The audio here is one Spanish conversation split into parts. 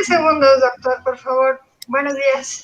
segundos, doctor, por favor. Buenos días.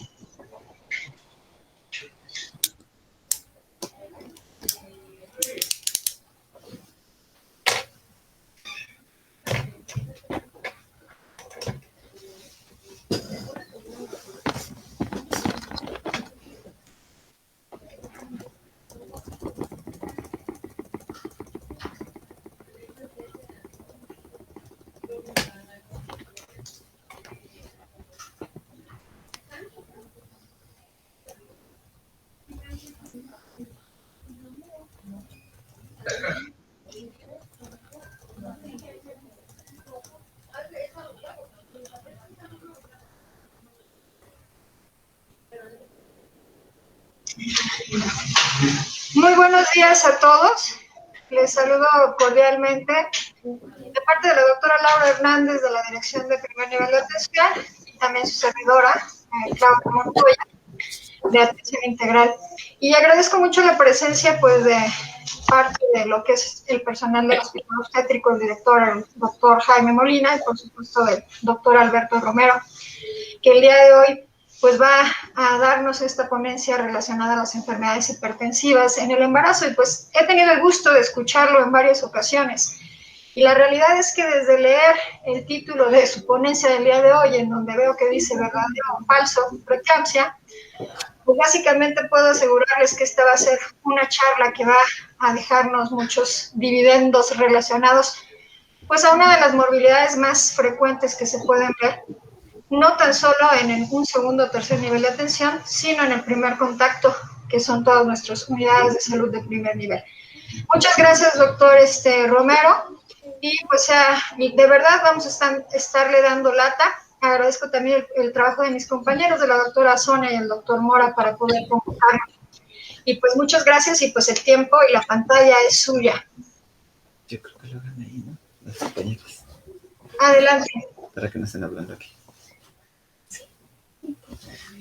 Muy buenos días a todos. Les saludo cordialmente de parte de la doctora Laura Hernández de la Dirección de Primer Nivel de Atención y también su servidora, Claudia Montoya, de Atención Integral. Y agradezco mucho la presencia pues de parte de lo que es el personal del Hospital Obstétrico, el director, el doctor Jaime Molina, y por supuesto del doctor Alberto Romero, que el día de hoy pues va a darnos esta ponencia relacionada a las enfermedades hipertensivas en el embarazo, y pues he tenido el gusto de escucharlo en varias ocasiones. Y la realidad es que desde leer el título de su ponencia del día de hoy, en donde veo que dice verdadero o falso preeclampsia, pues básicamente puedo asegurarles que esta va a ser una charla que va a dejarnos muchos dividendos relacionados pues a una de las morbilidades más frecuentes que se pueden ver, no tan solo en un segundo o tercer nivel de atención, sino en el primer contacto, que son todas nuestras unidades de salud de primer nivel. Muchas gracias, doctor Romero, y pues de verdad vamos a estarle dando lata. Agradezco también el trabajo de mis compañeros, de la doctora Sonia y el doctor Mora, para poder convocarnos. Y pues muchas gracias, y pues el tiempo y la pantalla es suya. Yo creo que lo hagan ahí, ¿no? Las compañeras. Adelante. Para que no estén hablando aquí.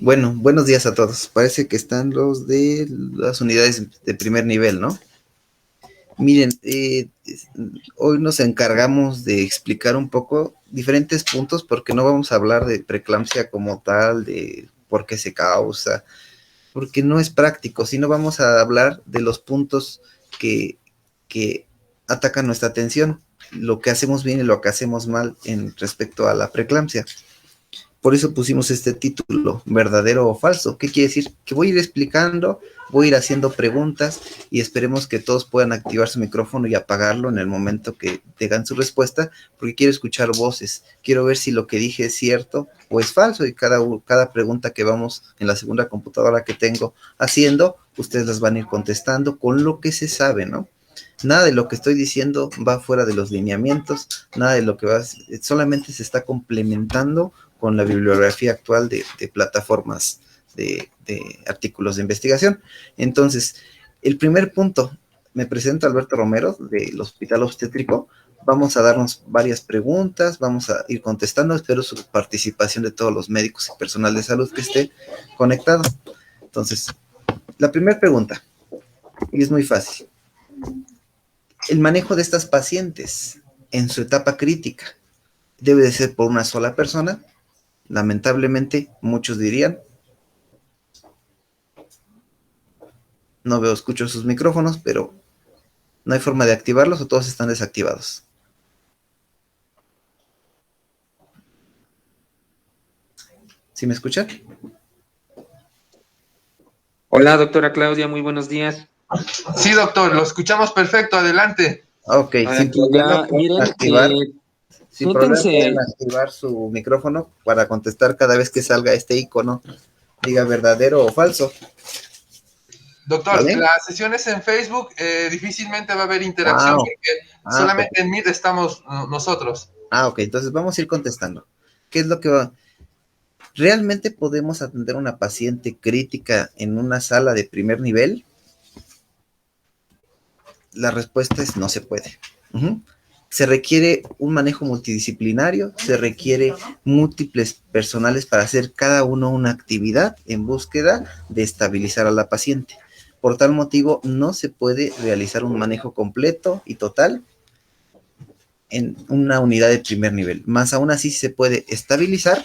Bueno, buenos días a todos. Parece que están los de las unidades de primer nivel, ¿no? Miren, hoy nos encargamos de explicar un poco diferentes puntos, porque no vamos a hablar de preeclampsia como tal, de por qué se causa, porque no es práctico, sino vamos a hablar de los puntos que atacan nuestra atención, lo que hacemos bien y lo que hacemos mal en respecto a la preeclampsia. Por eso pusimos este título, verdadero o falso. ¿Qué quiere decir? Que voy a ir explicando, voy a ir haciendo preguntas, y esperemos que todos puedan activar su micrófono y apagarlo en el momento que tengan su respuesta, porque quiero escuchar voces, quiero ver si lo que dije es cierto o es falso, y cada pregunta que vamos en la segunda computadora que tengo haciendo, ustedes las van a ir contestando con lo que se sabe, ¿no? Nada de lo que estoy diciendo va fuera de los lineamientos, nada de lo que va, solamente se está complementando con la bibliografía actual de plataformas de artículos de investigación. Entonces, el primer punto, me presento Alberto Romero del Hospital Obstétrico. Vamos a darnos varias preguntas, vamos a ir contestando, espero su participación de todos los médicos y personal de salud que esté conectado. Entonces, la primera pregunta, y es muy fácil. El manejo de estas pacientes en su etapa crítica debe de ser por una sola persona. Lamentablemente, muchos dirían, no veo, escucho sus micrófonos, pero no hay forma de activarlos, o todos están desactivados. ¿Sí me escuchan? Hola, doctora Claudia, muy buenos días. Sí, doctor, lo escuchamos perfecto, adelante. Ok, sin problema miren, sin problema pueden activar su micrófono para contestar cada vez que salga este icono, diga verdadero o falso. Doctor, ¿vale? las sesiones en Facebook difícilmente va a haber interacción, porque solamente en Meet estamos nosotros. Ok, entonces vamos a ir contestando. ¿Qué es lo que va? ¿Realmente podemos atender a una paciente crítica en una sala de primer nivel? La respuesta es no se puede. Se requiere un manejo multidisciplinario, se requiere múltiples personales para hacer cada uno una actividad en búsqueda de estabilizar a la paciente. Por tal motivo, no se puede realizar un manejo completo y total en una unidad de primer nivel. Más aún así se puede estabilizar.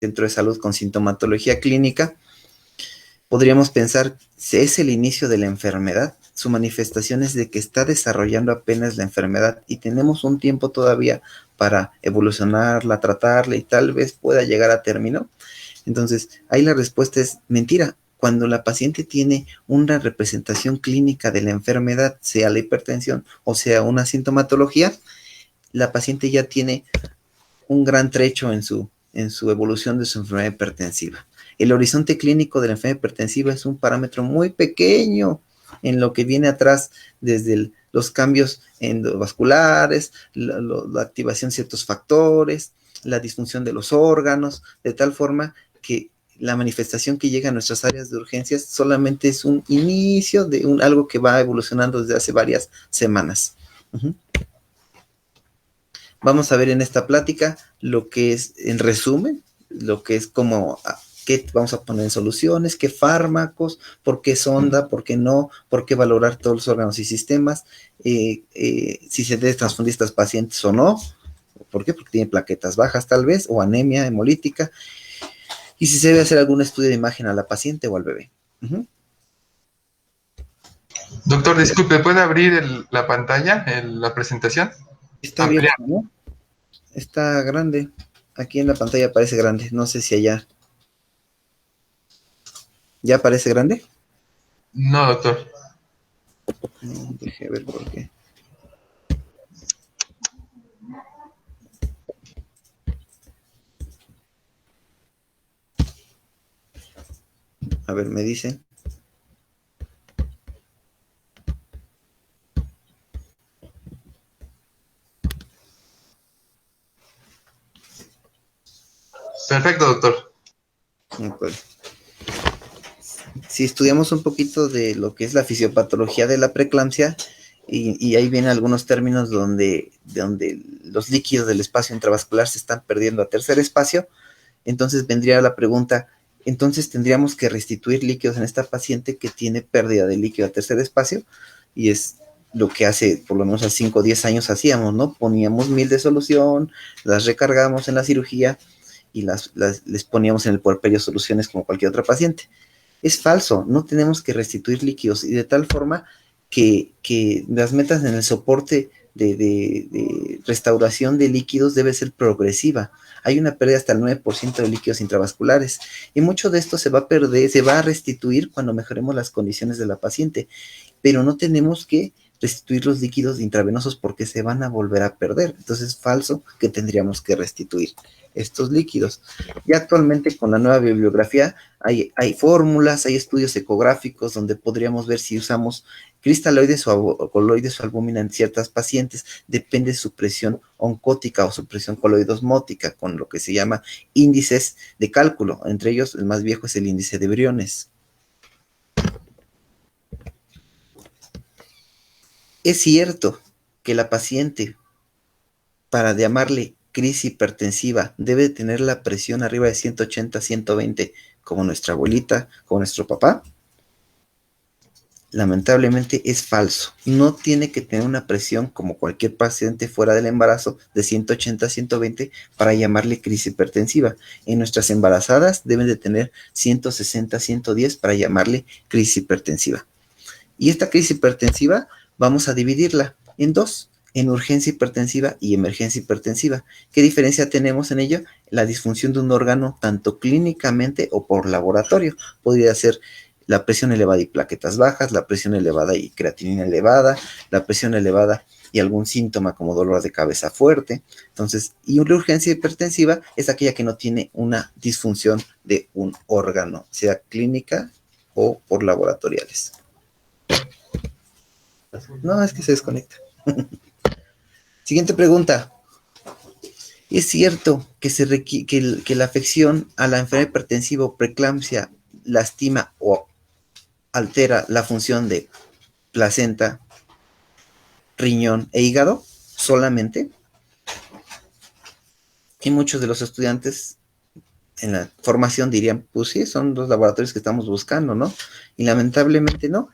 centro de salud con sintomatología clínica, podríamos pensar si es el inicio de la enfermedad. Su manifestación es de que está desarrollando apenas la enfermedad y tenemos un tiempo todavía para evolucionarla, tratarla y tal vez pueda llegar a término. Entonces, ahí la respuesta es mentira. Cuando la paciente tiene una representación clínica de la enfermedad, sea la hipertensión o sea una sintomatología, la paciente ya tiene un gran trecho en su evolución de su enfermedad hipertensiva. El horizonte clínico de la enfermedad hipertensiva es un parámetro muy pequeño en lo que viene atrás, desde los cambios endovasculares, la activación de ciertos factores, la disfunción de los órganos, de tal forma que la manifestación que llega a nuestras áreas de urgencias solamente es un inicio de algo que va evolucionando desde hace varias semanas. Vamos a ver en esta plática lo que es, en resumen, lo que es como qué vamos a poner en soluciones, qué fármacos, por qué sonda, por qué no, por qué valorar todos los órganos y sistemas, si se debe transfundir a estos pacientes o no, ¿por qué? Porque tienen plaquetas bajas tal vez, o anemia hemolítica, y si se debe hacer algún estudio de imagen a la paciente o al bebé. Doctor, disculpe, ¿puede abrir la pantalla, la presentación? Está abierta, ¿no? Está grande. Aquí en la pantalla aparece grande. No sé si allá. ¿Ya aparece grande? No, doctor. No, deje ver por qué. A ver, me dicen. Perfecto, doctor. Okay. Si estudiamos un poquito de lo que es la fisiopatología de la preeclampsia, y ahí vienen algunos términos donde los líquidos del espacio intravascular se están perdiendo a tercer espacio, entonces vendría la pregunta, entonces tendríamos que restituir líquidos en esta paciente que tiene pérdida de líquido a tercer espacio, y es lo que hace por lo menos a 5 o 10 años hacíamos, ¿no? Poníamos 1000 de solución, las recargábamos en la cirugía y les poníamos en el puerperio soluciones como cualquier otra paciente. Es falso, no tenemos que restituir líquidos, y de tal forma que las metas en el soporte de restauración de líquidos debe ser progresiva. Hay una pérdida hasta el 9% de líquidos intravasculares, y mucho de esto se va a perder, se va a restituir cuando mejoremos las condiciones de la paciente, pero no tenemos que restituir los líquidos intravenosos porque se van a volver a perder. Entonces es falso que tendríamos que restituir estos líquidos. Y actualmente con la nueva bibliografía hay fórmulas, hay estudios ecográficos donde podríamos ver si usamos cristaloides o coloides o albúmina en ciertas pacientes, depende de su presión oncótica o su presión coloidosmótica, con lo que se llama índices de cálculo. Entre ellos, el más viejo es el índice de Briones. Es cierto que la paciente, para llamarle crisis hipertensiva, debe tener la presión arriba de 180, 120, como nuestra abuelita, como nuestro papá. Lamentablemente es falso. No tiene que tener una presión como cualquier paciente fuera del embarazo de 180 a 120 para llamarle crisis hipertensiva. En nuestras embarazadas deben de tener 160 a 110 para llamarle crisis hipertensiva. Y esta crisis hipertensiva vamos a dividirla en dos, en urgencia hipertensiva y emergencia hipertensiva. ¿Qué diferencia tenemos en ello? La disfunción de un órgano tanto clínicamente o por laboratorio. Podría ser la presión elevada y plaquetas bajas, la presión elevada y creatinina elevada, la presión elevada y algún síntoma como dolor de cabeza fuerte. Entonces, y una urgencia hipertensiva es aquella que no tiene una disfunción de un órgano, sea clínica o por laboratoriales. No, es que se desconecta. Siguiente pregunta. ¿Es cierto que la afección a la enfermedad hipertensiva o preeclampsia lastima o altera la función de placenta, riñón e hígado solamente? Y muchos de los estudiantes en la formación dirían, pues sí, son los laboratorios que estamos buscando, ¿no? Y lamentablemente no.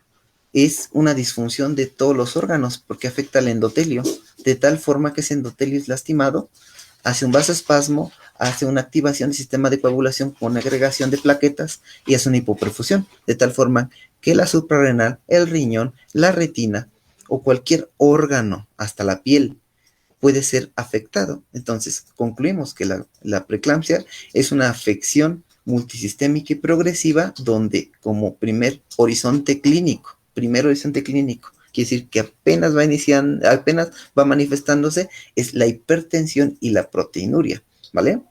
Es una disfunción de todos los órganos porque afecta al endotelio, de tal forma que ese endotelio es lastimado, hace un vasoespasmo, hace una activación del sistema de coagulación con agregación de plaquetas y hace una hipoperfusión, de tal forma que la suprarrenal, el riñón, la retina o cualquier órgano, hasta la piel, puede ser afectado. Entonces, concluimos que la preeclampsia es una afección multisistémica y progresiva donde como primer horizonte clínico, quiere decir que apenas va iniciando, apenas va manifestándose, es la hipertensión y la proteinuria, ¿vale?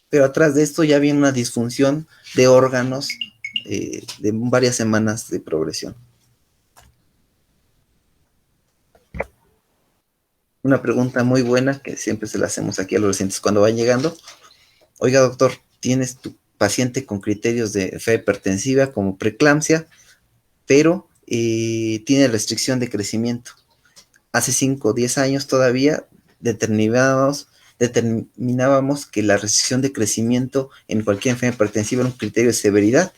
Pero atrás de esto ya viene una disfunción de órganos de varias semanas de progresión. Una pregunta muy buena que siempre se la hacemos aquí a los residentes cuando van llegando. Oiga, doctor, ¿tienes tu paciente con criterios de fe hipertensiva como preeclampsia, pero tiene restricción de crecimiento? Hace 5 o 10 años todavía determinábamos que la restricción de crecimiento en cualquier enfermedad hipertensiva era un criterio de severidad,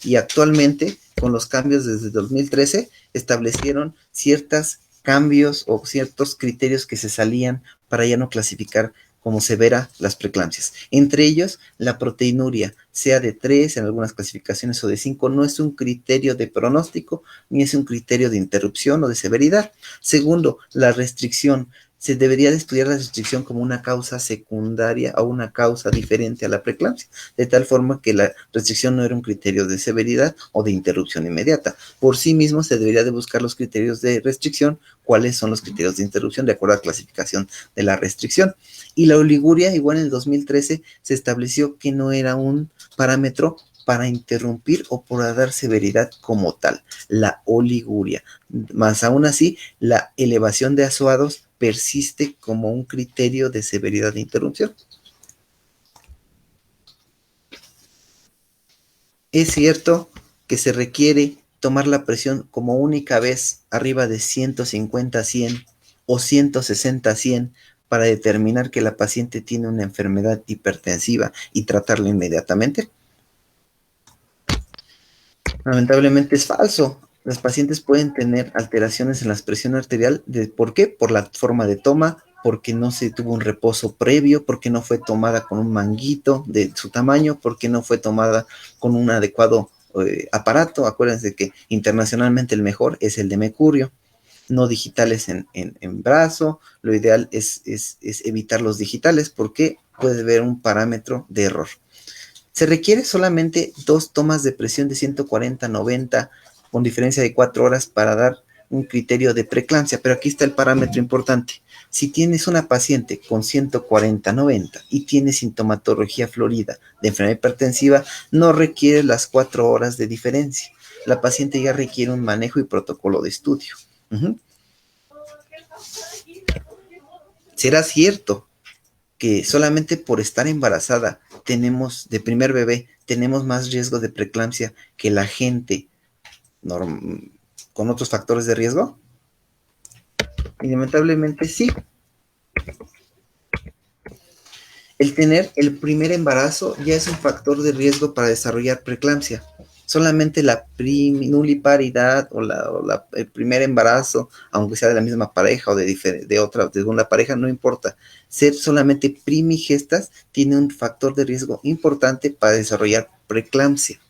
y actualmente, con los cambios desde 2013, establecieron ciertos cambios o ciertos criterios que se salían para ya no clasificar como severa las preeclampsias. Entre ellos, la proteinuria, sea de 3 en algunas clasificaciones o de 5, no es un criterio de pronóstico ni es un criterio de interrupción o de severidad. Segundo, la restricción. Se debería de estudiar la restricción como una causa secundaria o una causa diferente a la preeclampsia, de tal forma que la restricción no era un criterio de severidad o de interrupción inmediata. Por sí mismo se debería de buscar los criterios de restricción, cuáles son los criterios de interrupción de acuerdo a la clasificación de la restricción. Y la oliguria, igual en el 2013, se estableció que no era un parámetro para interrumpir o para dar severidad como tal, la oliguria. Más aún así, la elevación de azoados persiste como un criterio de severidad de interrupción. Es cierto que se requiere tomar la presión como única vez arriba de 150/100 o 160/100 para determinar que la paciente tiene una enfermedad hipertensiva y tratarla inmediatamente. Lamentablemente es falso. Las pacientes pueden tener alteraciones en la presión arterial. ¿Por qué? Por la forma de toma, porque no se tuvo un reposo previo, porque no fue tomada con un manguito de su tamaño, porque no fue tomada con un adecuado aparato. Acuérdense que internacionalmente el mejor es el de mercurio, no digitales en brazo. Lo ideal es evitar los digitales porque puede haber un parámetro de error. Se requiere solamente 2 tomas de presión de 140/90 con diferencia de 4 horas para dar un criterio de preeclampsia, pero aquí está el parámetro importante. Si tienes una paciente con 140/90 y tiene sintomatología florida de enfermedad hipertensiva, no requiere las 4 horas de diferencia. La paciente ya requiere un manejo y protocolo de estudio. ¿Será cierto que solamente por estar embarazada de primer bebé, tenemos más riesgo de preeclampsia que la gente con otros factores de riesgo? Y lamentablemente sí. El tener el primer embarazo ya es un factor de riesgo para desarrollar preeclampsia. Solamente la nulliparidad o el primer embarazo, aunque sea de la misma pareja o de una pareja, no importa. Ser solamente primigestas tiene un factor de riesgo importante para desarrollar preeclampsia.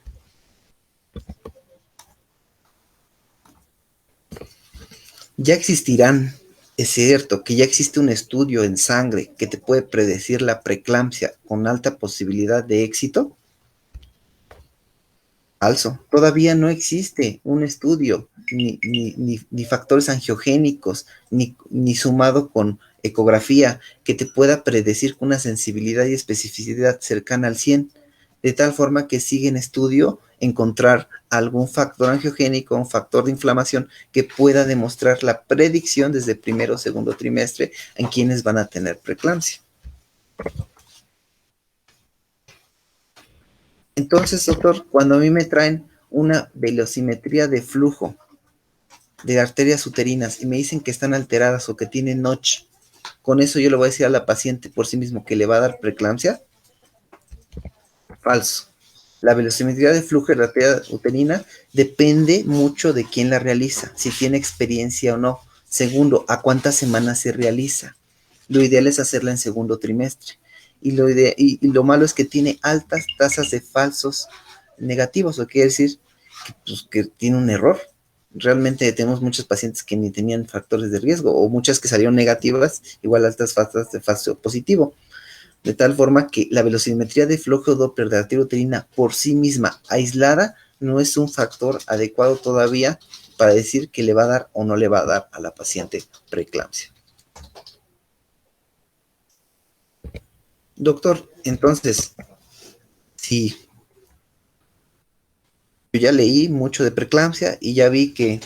Ya existirán, es cierto que ya existe un estudio en sangre que te puede predecir la preeclampsia con alta posibilidad de éxito. Falso, todavía no existe un estudio, ni factores angiogénicos, ni sumado con ecografía que te pueda predecir con una sensibilidad y especificidad cercana al 100, de tal forma que sigue en estudio encontrar algún factor angiogénico, un factor de inflamación que pueda demostrar la predicción desde primero o segundo trimestre en quienes van a tener preeclampsia. Entonces, doctor, cuando a mí me traen una velocimetría de flujo de arterias uterinas y me dicen que están alteradas o que tienen Notch, ¿con eso yo le voy a decir a la paciente por sí mismo que le va a dar preeclampsia? Falso. La velocimetría de flujo de la arteria uterina depende mucho de quién la realiza, si tiene experiencia o no. Segundo, ¿a cuántas semanas se realiza? Lo ideal es hacerla en segundo trimestre. Y lo malo es que tiene altas tasas de falsos negativos, lo que quiere decir que tiene un error. Realmente tenemos muchos pacientes que ni tenían factores de riesgo, o muchas que salieron negativas, igual altas tasas de falso positivo. De tal forma que la velocimetría de flujo Doppler de arteria uterina por sí misma, aislada, no es un factor adecuado todavía para decir que le va a dar o no le va a dar a la paciente preeclampsia. Doctor, entonces, sí, yo ya leí mucho de preeclampsia y ya vi que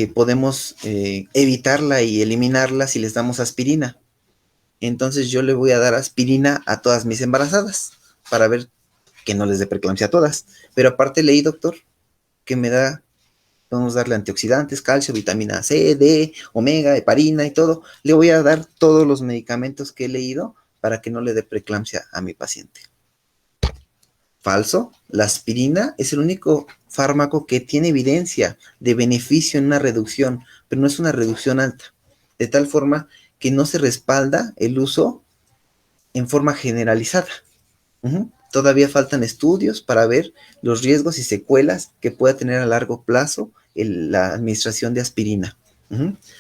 podemos evitarla y eliminarla si les damos aspirina. Entonces yo le voy a dar aspirina a todas mis embarazadas para ver que no les dé preeclampsia a todas. Pero aparte leí, doctor, que podemos darle antioxidantes, calcio, vitamina C, D, omega, heparina y todo. Le voy a dar todos los medicamentos que he leído para que no le dé preeclampsia a mi paciente. Falso, la aspirina es el único fármaco que tiene evidencia de beneficio en una reducción, pero no es una reducción alta, de tal forma que no se respalda el uso en forma generalizada. Todavía faltan estudios para ver los riesgos y secuelas que pueda tener a largo plazo la administración de aspirina.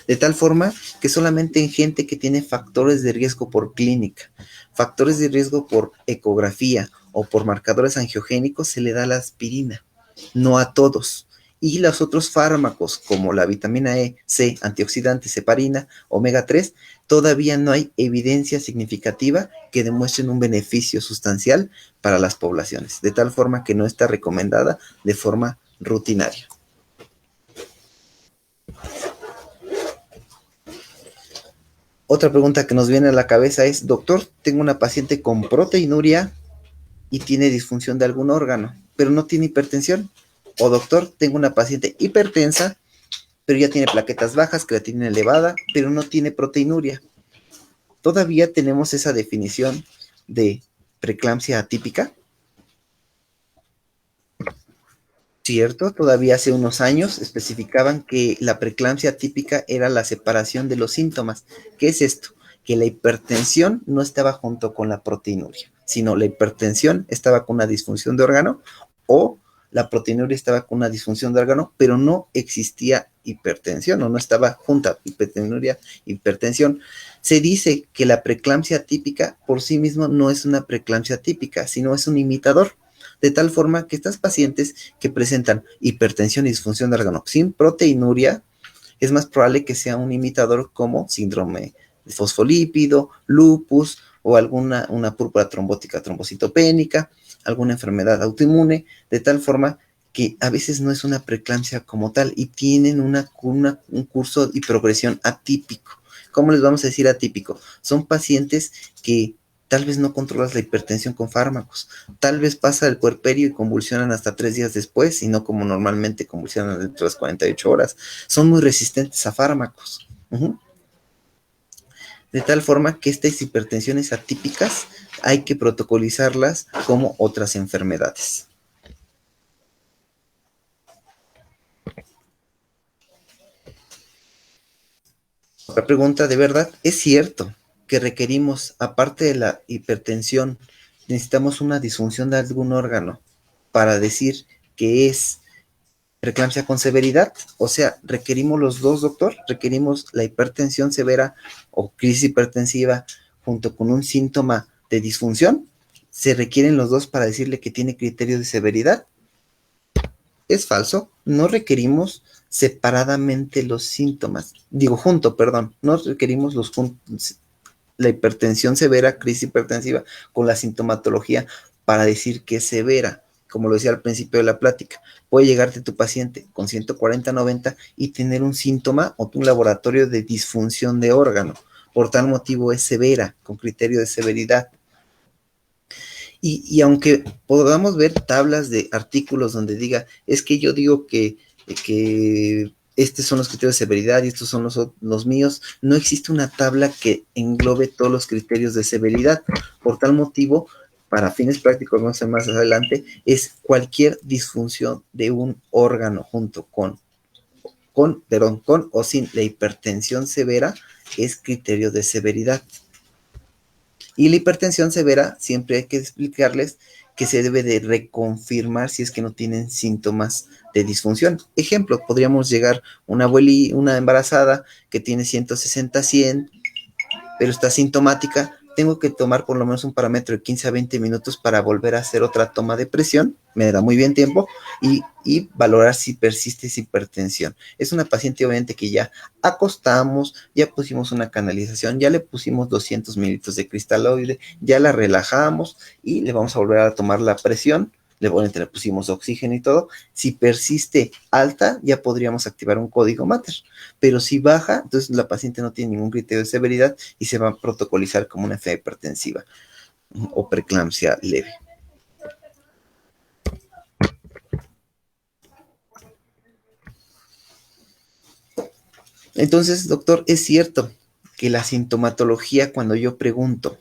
De tal forma que solamente en gente que tiene factores de riesgo por clínica, factores de riesgo por ecografía o por marcadores angiogénicos se le da la aspirina, no a todos. Y los otros fármacos como la vitamina E, C, antioxidantes, heparina, omega 3, todavía no hay evidencia significativa que demuestren un beneficio sustancial para las poblaciones, de tal forma que no está recomendada de forma rutinaria. Otra pregunta que nos viene a la cabeza es, doctor, tengo una paciente con proteinuria y tiene disfunción de algún órgano, pero no tiene hipertensión. O doctor, tengo una paciente hipertensa, pero ya tiene plaquetas bajas, creatinina elevada, pero no tiene proteinuria. ¿Todavía tenemos esa definición de preeclampsia atípica? Cierto, todavía hace unos años especificaban que la preeclampsia típica era la separación de los síntomas. ¿Qué es esto? Que la hipertensión no estaba junto con la proteinuria, sino la hipertensión estaba con una disfunción de órgano o la proteinuria estaba con una disfunción de órgano, pero no existía hipertensión o no estaba junta proteinuria, hipertensión. Se dice que la preeclampsia típica por sí mismo no es una preeclampsia típica, sino es un imitador. De tal forma que estas pacientes que presentan hipertensión y disfunción de órgano sin proteinuria, es más probable que sea un imitador como síndrome de fosfolípido, lupus o una púrpura trombótica trombocitopénica, alguna enfermedad autoinmune, de tal forma que a veces no es una preeclampsia como tal y tienen un curso y progresión atípico. ¿Cómo les vamos a decir atípico? Son pacientes que tal vez no controlas la hipertensión con fármacos, tal vez pasa el puerperio y convulsionan hasta 3 días después y no como normalmente convulsionan dentro de las 48 horas. Son muy resistentes a fármacos. De tal forma que estas hipertensiones atípicas hay que protocolizarlas como otras enfermedades. Otra pregunta, ¿de verdad es cierto que requerimos, aparte de la hipertensión, necesitamos una disfunción de algún órgano para decir que es preeclampsia con severidad? O sea, ¿requerimos los dos, doctor? ¿Requerimos la hipertensión severa o crisis hipertensiva junto con un síntoma de disfunción? ¿Se requieren los dos para decirle que tiene criterio de severidad? Es falso, no requerimos separadamente los síntomas, no requerimos la hipertensión severa, crisis hipertensiva, con la sintomatología para decir que es severa. Como lo decía al principio de la plática, puede llegarte tu paciente con 140-90 y tener un síntoma o un laboratorio de disfunción de órgano. Por tal motivo es severa, con criterio de severidad. Y aunque podamos ver tablas de artículos donde diga, es que yo digo que estos son los criterios de severidad y estos son los míos, no existe una tabla que englobe todos los criterios de severidad. Por tal motivo, para fines prácticos, no sé más adelante, es cualquier disfunción de un órgano junto con o sin la hipertensión severa es criterio de severidad. Y la hipertensión severa, siempre hay que explicarles que se debe de reconfirmar si es que no tienen síntomas de disfunción. Ejemplo, podríamos llegar una embarazada que tiene 160-100, pero está sintomática. Tengo que tomar por lo menos un parámetro de 15 a 20 minutos para volver a hacer otra toma de presión, me da muy bien tiempo, y valorar si persiste esa hipertensión. Es una paciente obviamente que ya acostamos, ya pusimos una canalización, ya le pusimos 200 mililitros de cristaloide, ya la relajamos y le vamos a volver a tomar la presión. Le pusimos oxígeno y todo. Si persiste alta, ya podríamos activar un código Mater. Pero si baja, entonces la paciente no tiene ningún criterio de severidad y se va a protocolizar como una enfermedad hipertensiva o preeclampsia leve. Entonces, doctor, es cierto que la sintomatología, cuando yo pregunto,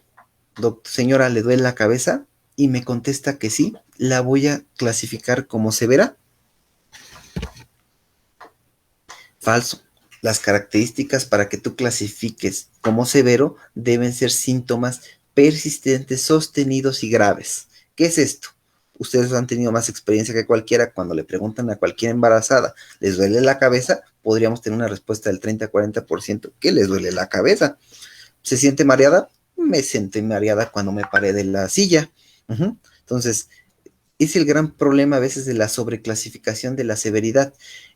señora, ¿le duele la cabeza? Y me contesta que sí, ¿la voy a clasificar como severa? Falso. Las características para que tú clasifiques como severo deben ser síntomas persistentes, sostenidos y graves. ¿Qué es esto? Ustedes han tenido más experiencia que cualquiera. Cuando le preguntan a cualquier embarazada, ¿les duele la cabeza? Podríamos tener una respuesta del 30-40%. ¿Qué les duele la cabeza? ¿Se siente mareada? Me sentí mareada cuando me paré de la silla. Entonces, es el gran problema a veces de la sobreclasificación de la severidad,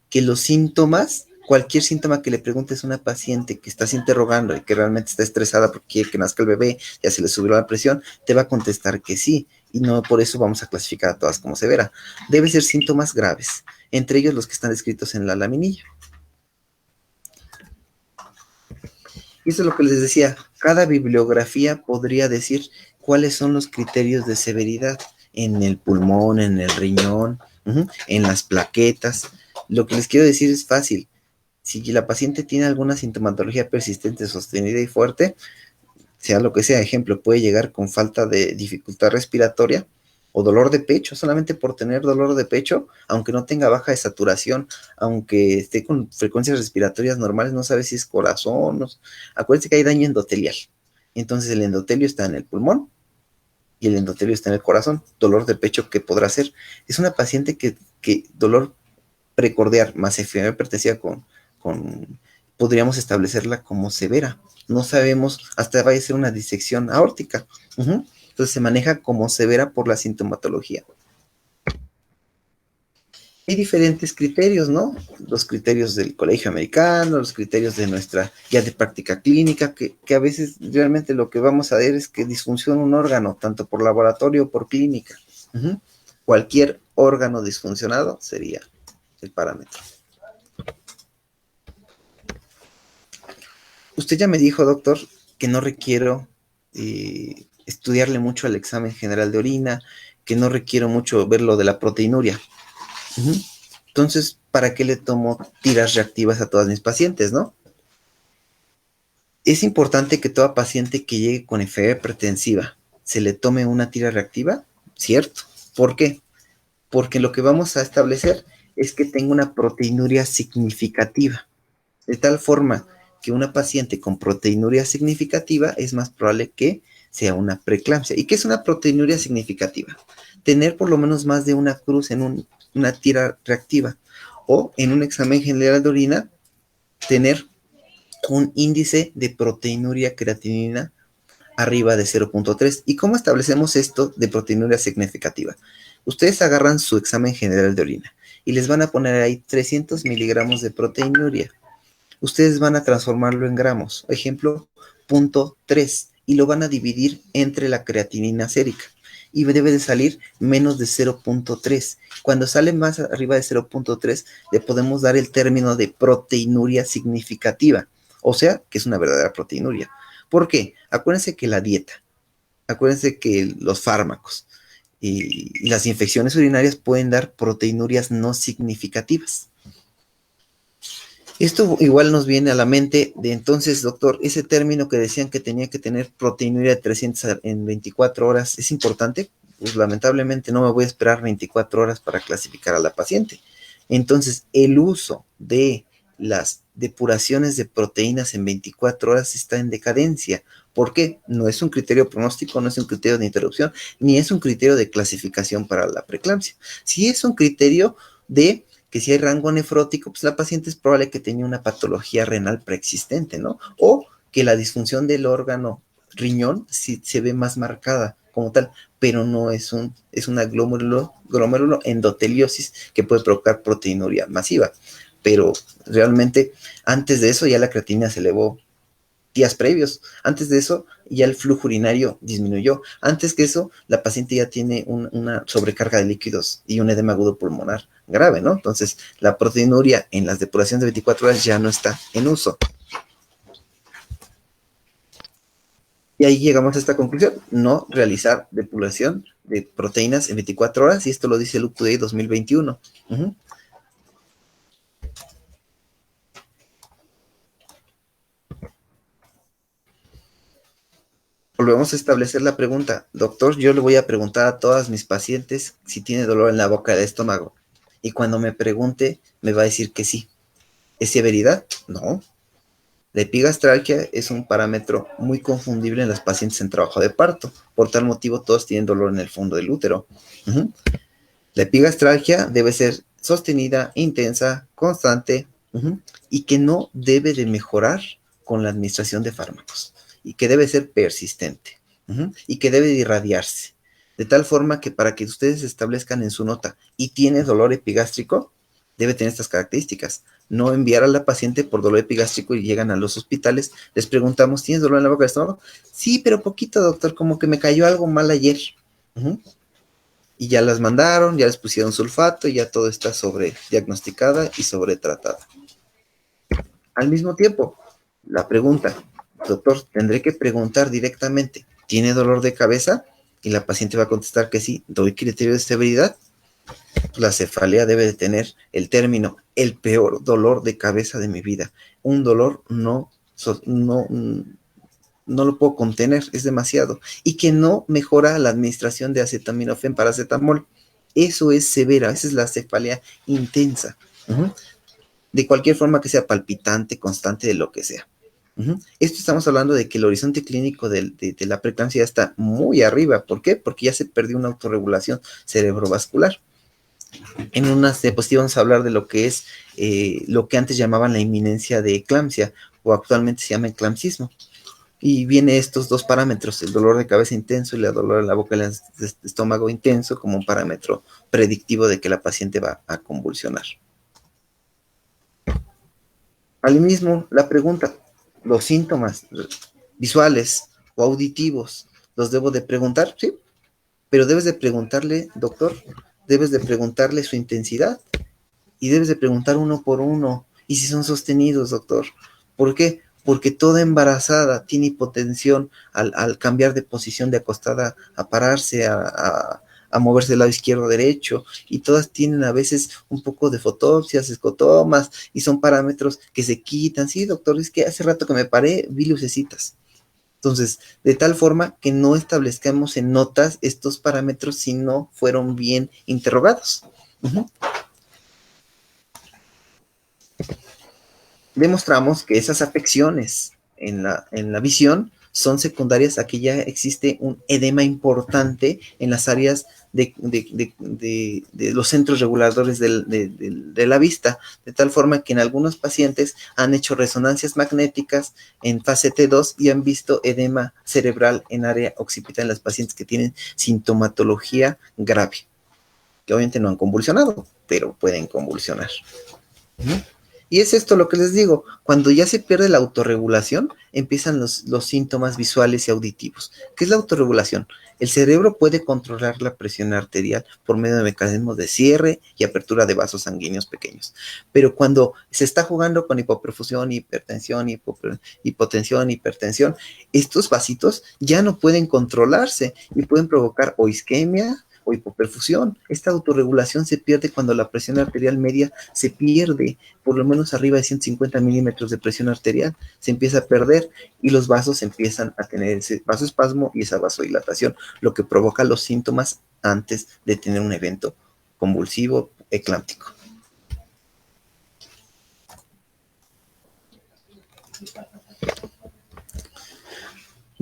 que los síntomas, cualquier síntoma que le preguntes a una paciente que estás interrogando y que realmente está estresada porque quiere que nazca el bebé, ya se le subió la presión, te va a contestar que sí, y no por eso vamos a clasificar a todas como severa. Deben ser síntomas graves, entre ellos los que están descritos en la laminilla. Y eso es lo que les decía, cada bibliografía podría decir cuáles son los criterios de severidad en el pulmón, en el riñón, en las plaquetas. Lo que les quiero decir es fácil. Si la paciente tiene alguna sintomatología persistente, sostenida y fuerte, sea lo que sea, ejemplo, puede llegar con falta de dificultad respiratoria o dolor de pecho, solamente por tener dolor de pecho, aunque no tenga baja de saturación, aunque esté con frecuencias respiratorias normales, no sabe si es corazón. No. Acuérdense que hay daño endotelial. Entonces el endotelio está en el pulmón y el endotelio está en el corazón. Dolor de pecho, ¿qué podrá ser? Es una paciente que dolor precordial más enfermedad hipertensiva podríamos establecerla como severa. No sabemos, hasta va a ser una disección aórtica. Entonces se maneja como severa por la sintomatología. Hay diferentes criterios, ¿no? Los criterios del Colegio Americano, los criterios de nuestra guía de práctica clínica, que a veces realmente lo que vamos a ver es que disfunciona un órgano, tanto por laboratorio o por clínica. Cualquier órgano disfuncionado sería el parámetro. Usted ya me dijo, doctor, que no requiero estudiarle mucho al examen general de orina, que no requiero mucho ver lo de la proteinuria. Entonces, ¿para qué le tomo tiras reactivas a todas mis pacientes, no? Es importante que toda paciente que llegue con enfermedad hipertensiva se le tome una tira reactiva, ¿cierto? ¿Por qué? Porque lo que vamos a establecer es que tenga una proteinuria significativa, de tal forma que una paciente con proteinuria significativa es más probable que sea una preeclampsia. ¿Y qué es una proteinuria significativa? Tener por lo menos más de una cruz en una tira reactiva, o en un examen general de orina tener un índice de proteinuria creatinina arriba de 0.3. ¿Y cómo establecemos esto de proteinuria significativa? Ustedes agarran su examen general de orina y les van a poner ahí 300 miligramos de proteinuria. Ustedes van a transformarlo en gramos, ejemplo, 0.3, y lo van a dividir entre la creatinina sérica. Y debe de salir menos de 0.3. Cuando sale más arriba de 0.3, le podemos dar el término de proteinuria significativa, o sea, que es una verdadera proteinuria. ¿Por qué? Acuérdense que la dieta, acuérdense que los fármacos y las infecciones urinarias pueden dar proteinurias no significativas. Esto igual nos viene a la mente de entonces, doctor, ese término que decían que tenía que tener proteinuria de 300 en 24 horas, ¿es importante? Pues lamentablemente no me voy a esperar 24 horas para clasificar a la paciente. Entonces, el uso de las depuraciones de proteínas en 24 horas está en decadencia. ¿Por qué? No es un criterio pronóstico, no es un criterio de interrupción, ni es un criterio de clasificación para la preeclampsia. Sí es un criterio de que si hay rango nefrótico, pues la paciente es probable que tenía una patología renal preexistente, ¿no? O que la disfunción del órgano riñón sí se ve más marcada como tal, pero no es una glomérulo endoteliosis que puede provocar proteinuria masiva. Pero realmente antes de eso ya la creatinina se elevó días previos. Antes de eso, ya el flujo urinario disminuyó. Antes que eso, la paciente ya tiene una sobrecarga de líquidos y un edema agudo pulmonar grave, ¿no? Entonces, la proteinuria en las depuraciones de 24 horas ya no está en uso. Y ahí llegamos a esta conclusión: no realizar depuración de proteínas en 24 horas, y esto lo dice el UPDI 2021. Volvemos a establecer la pregunta. Doctor, yo le voy a preguntar a todas mis pacientes si tiene dolor en la boca del estómago. Y cuando me pregunte, me va a decir que sí. ¿Es severidad? No. La epigastralgia es un parámetro muy confundible en las pacientes en trabajo de parto. Por tal motivo, todos tienen dolor en el fondo del útero. La epigastralgia debe ser sostenida, intensa, constante, y que no debe de mejorar con la administración de fármacos, y que debe ser persistente, y que debe de irradiarse, de tal forma que para que ustedes establezcan en su nota y tiene dolor epigástrico, debe tener estas características. No enviar a la paciente por dolor epigástrico y llegan a los hospitales, les preguntamos, ¿tienes dolor en la boca del estómago? Sí, pero poquito, doctor, como que me cayó algo mal ayer. Y ya las mandaron, ya les pusieron sulfato, y ya todo está sobrediagnosticada y sobretratada. Al mismo tiempo, la pregunta, doctor, tendré que preguntar directamente, ¿tiene dolor de cabeza? Y la paciente va a contestar que sí. ¿Doy criterio de severidad? La cefalea debe de tener el término, el peor dolor de cabeza de mi vida. Un dolor no lo puedo contener, es demasiado. Y que no mejora la administración de acetaminofén, paracetamol. Eso es severa, esa es la cefalea intensa. De cualquier forma que sea palpitante, constante, de lo que sea. Esto estamos hablando de que el horizonte clínico de la preeclampsia ya está muy arriba. ¿Por qué? Porque ya se perdió una autorregulación cerebrovascular. En unas diapositivas vamos a hablar de lo que es lo que antes llamaban la inminencia de eclampsia, o actualmente se llama eclampsismo. Y viene estos dos parámetros, el dolor de cabeza intenso y el dolor en la boca y el estómago intenso, como un parámetro predictivo de que la paciente va a convulsionar. Al mismo, la pregunta, ¿los síntomas visuales o auditivos los debo de preguntar? Sí, pero debes de preguntarle, doctor, debes de preguntarle su intensidad, y debes de preguntar uno por uno, y si son sostenidos, doctor. ¿Por qué? Porque toda embarazada tiene hipotensión al cambiar de posición de acostada a pararse, a moverse del lado izquierdo a derecho, y todas tienen a veces un poco de fotopsias, escotomas, y son parámetros que se quitan. Sí, doctor, es que hace rato que me paré, vi lucecitas. Entonces, de tal forma que no establezcamos en notas estos parámetros si no fueron bien interrogados. Demostramos que esas afecciones en la visión son secundarias a que ya existe un edema importante en las áreas de los centros reguladores de la vista, de tal forma que en algunos pacientes han hecho resonancias magnéticas en fase T2 y han visto edema cerebral en área occipital en las pacientes que tienen sintomatología grave, que obviamente no han convulsionado, pero pueden convulsionar. Y es esto lo que les digo, cuando ya se pierde la autorregulación, empiezan los síntomas visuales y auditivos. ¿Qué es la autorregulación? El cerebro puede controlar la presión arterial por medio de mecanismos de cierre y apertura de vasos sanguíneos pequeños. Pero cuando se está jugando con hipoperfusión, hipertensión, hipotensión, hipertensión, estos vasitos ya no pueden controlarse y pueden provocar o isquemia o hipoperfusión. Esta autorregulación se pierde cuando la presión arterial media se pierde, por lo menos arriba de 150 milímetros de presión arterial, se empieza a perder, y los vasos empiezan a tener ese vasoespasmo y esa vasodilatación, lo que provoca los síntomas antes de tener un evento convulsivo eclámptico.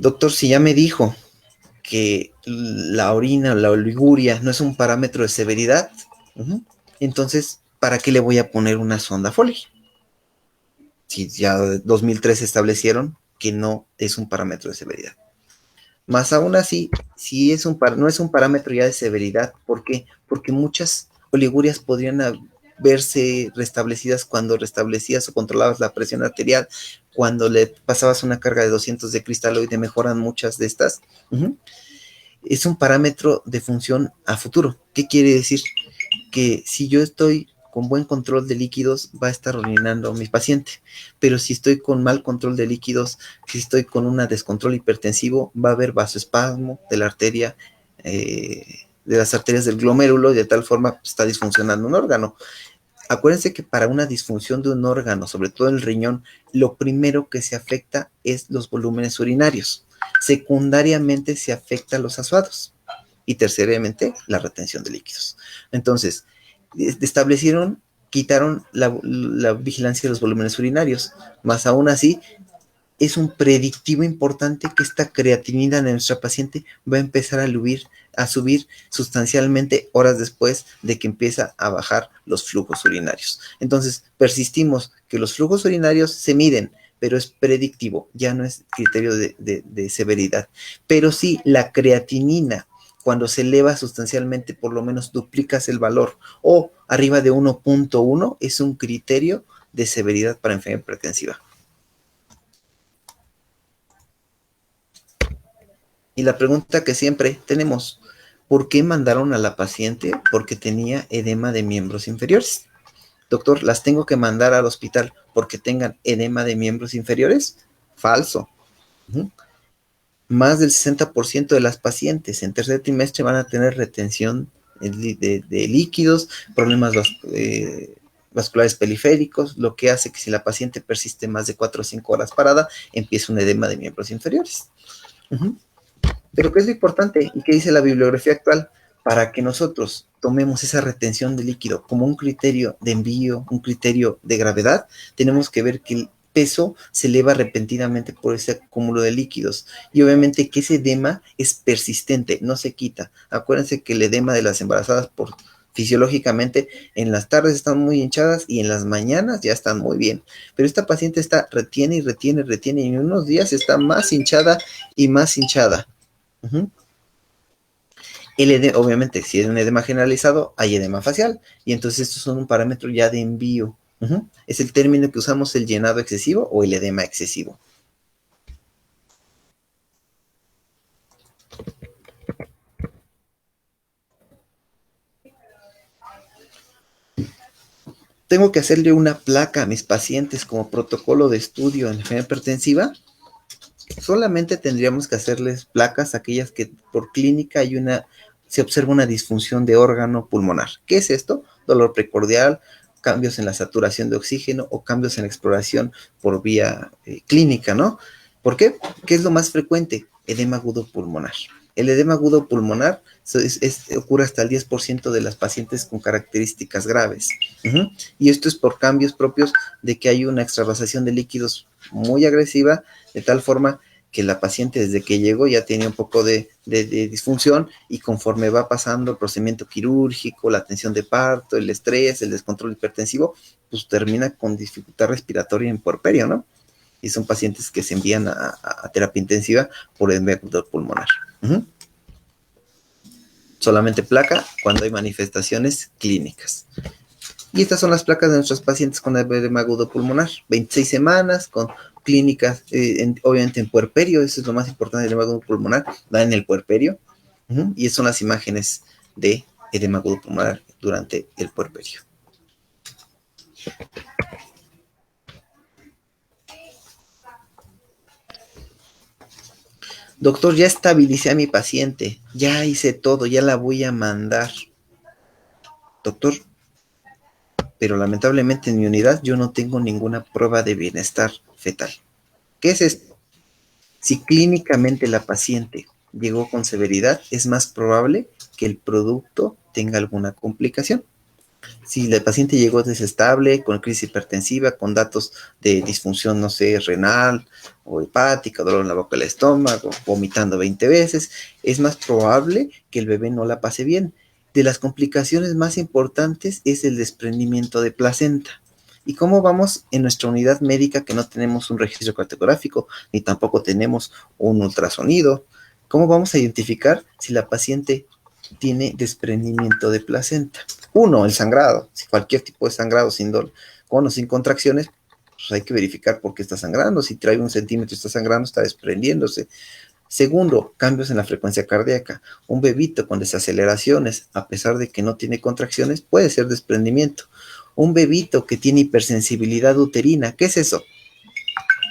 Doctor, si ya me dijo que la orina, la oliguria, no es un parámetro de severidad, entonces, ¿para qué le voy a poner una sonda Foley? Si ya en 2003 establecieron que no es un parámetro de severidad. Más aún así, si es no es un parámetro ya de severidad. ¿Por qué? Porque muchas oligurias podrían verse restablecidas cuando restablecías o controlabas la presión arterial, cuando le pasabas una carga de 200 de cristaloide, mejoran muchas de estas. Es un parámetro de función a futuro. ¿Qué quiere decir? Que si yo estoy con buen control de líquidos, va a estar orinando a mi paciente. Pero si estoy con mal control de líquidos, si estoy con un descontrol hipertensivo, va a haber vasoespasmo de la arteria, de las arterias del glomérulo, y de tal forma está disfuncionando un órgano. Acuérdense que para una disfunción de un órgano, sobre todo el riñón, lo primero que se afecta es los volúmenes urinarios. Secundariamente se afecta los azuados. Y terceramente, la retención de líquidos. Entonces, establecieron, quitaron la vigilancia de los volúmenes urinarios, más aún así, es un predictivo importante que esta creatinina de nuestra paciente va a empezar a subir sustancialmente horas después de que empieza a bajar los flujos urinarios. Entonces, persistimos que los flujos urinarios se miden, pero es predictivo, ya no es criterio de severidad. Pero sí, la creatinina, cuando se eleva sustancialmente, por lo menos duplicas el valor, o arriba de 1.1, es un criterio de severidad para enfermedad hipertensiva. Y la pregunta que siempre tenemos, ¿por qué mandaron a la paciente? Porque tenía edema de miembros inferiores. Doctor, ¿las tengo que mandar al hospital porque tengan edema de miembros inferiores? Falso. Más del 60% de las pacientes en tercer trimestre van a tener retención de líquidos, problemas vasculares periféricos, lo que hace que si la paciente persiste más de 4 o 5 horas parada, empiece un edema de miembros inferiores. Pero ¿qué es lo importante y qué dice la bibliografía actual? Para que nosotros tomemos esa retención de líquido como un criterio de envío, un criterio de gravedad, tenemos que ver que el peso se eleva repentinamente por ese acúmulo de líquidos. Y obviamente que ese edema es persistente, no se quita. Acuérdense que el edema de las embarazadas fisiológicamente en las tardes están muy hinchadas y en las mañanas ya están muy bien. Pero esta paciente retiene y en unos días está más hinchada y más hinchada. El edema, obviamente, si es un edema generalizado, hay edema facial, y entonces estos son un parámetro ya de envío. Es el término que usamos, el llenado excesivo o el edema excesivo. Tengo que hacerle una placa a mis pacientes como protocolo de estudio en enfermedad hipertensiva. Solamente tendríamos que hacerles placas aquellas que por clínica se observa una disfunción de órgano pulmonar. ¿Qué es esto? Dolor precordial, cambios en la saturación de oxígeno o cambios en la exploración por vía clínica, ¿no? ¿Por qué? ¿Qué es lo más frecuente? Edema agudo pulmonar. El edema agudo pulmonar ocurre hasta el 10% de las pacientes con características graves. Y esto es por cambios propios de que hay una extravasación de líquidos muy agresiva, de tal forma que la paciente desde que llegó ya tenía un poco de disfunción, y conforme va pasando el procedimiento quirúrgico, la atención de parto, el estrés, el descontrol hipertensivo, pues termina con dificultad respiratoria en puerperio, ¿no? Y son pacientes que se envían a terapia intensiva por edema pulmonar. Solamente placa cuando hay manifestaciones clínicas. Y estas son las placas de nuestros pacientes con edema agudo pulmonar. 26 semanas con clínicas, obviamente en puerperio, eso es lo más importante del edema agudo pulmonar, da en el puerperio. Y son las imágenes de edema agudo pulmonar durante el puerperio. Doctor, ya estabilicé a mi paciente, ya hice todo, ya la voy a mandar. Doctor, pero lamentablemente en mi unidad yo no tengo ninguna prueba de bienestar fetal. ¿Qué es esto? Si clínicamente la paciente llegó con severidad, es más probable que el producto tenga alguna complicación. Si el paciente llegó desestable, con crisis hipertensiva, con datos de disfunción, no sé, renal o hepática, dolor en la boca del estómago, vomitando 20 veces, es más probable que el bebé no la pase bien. De las complicaciones más importantes es el desprendimiento de placenta. ¿Y cómo vamos en nuestra unidad médica que no tenemos un registro cartográfico, ni tampoco tenemos un ultrasonido? ¿Cómo vamos a identificar si la paciente tiene desprendimiento de placenta? Uno, el sangrado. Si cualquier tipo de sangrado sin dolor, con o sin contracciones, pues hay que verificar por qué está sangrando. Si trae 1 centímetro y está sangrando, está desprendiéndose. Segundo, cambios en la frecuencia cardíaca. Un bebito con desaceleraciones, a pesar de que no tiene contracciones, puede ser desprendimiento. Un bebito que tiene hipersensibilidad uterina, ¿qué es eso?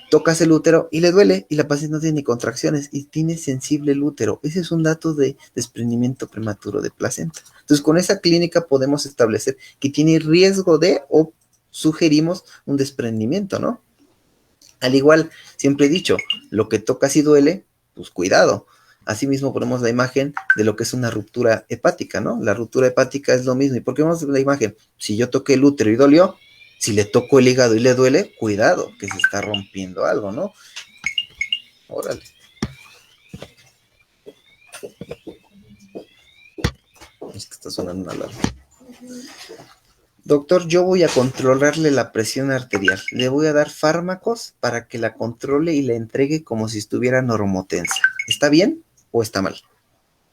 Tocas el útero y le duele y la paciente no tiene ni contracciones y tiene sensible el útero. Ese es un dato de desprendimiento prematuro de placenta. Entonces, con esa clínica podemos establecer que tiene riesgo de o sugerimos un desprendimiento, ¿no? Al igual, siempre he dicho, lo que tocas y duele, pues cuidado. Asimismo ponemos la imagen de lo que es una ruptura hepática, ¿no? La ruptura hepática es lo mismo. ¿Y por qué vemos la imagen? Si yo toqué el útero y dolió, si le toco el hígado y le duele, cuidado, que se está rompiendo algo, ¿no? Órale. Es que está sonando una alarma. Doctor, yo voy a controlarle la presión arterial. Le voy a dar fármacos para que la controle y la entregue como si estuviera normotensa. ¿Está bien o está mal?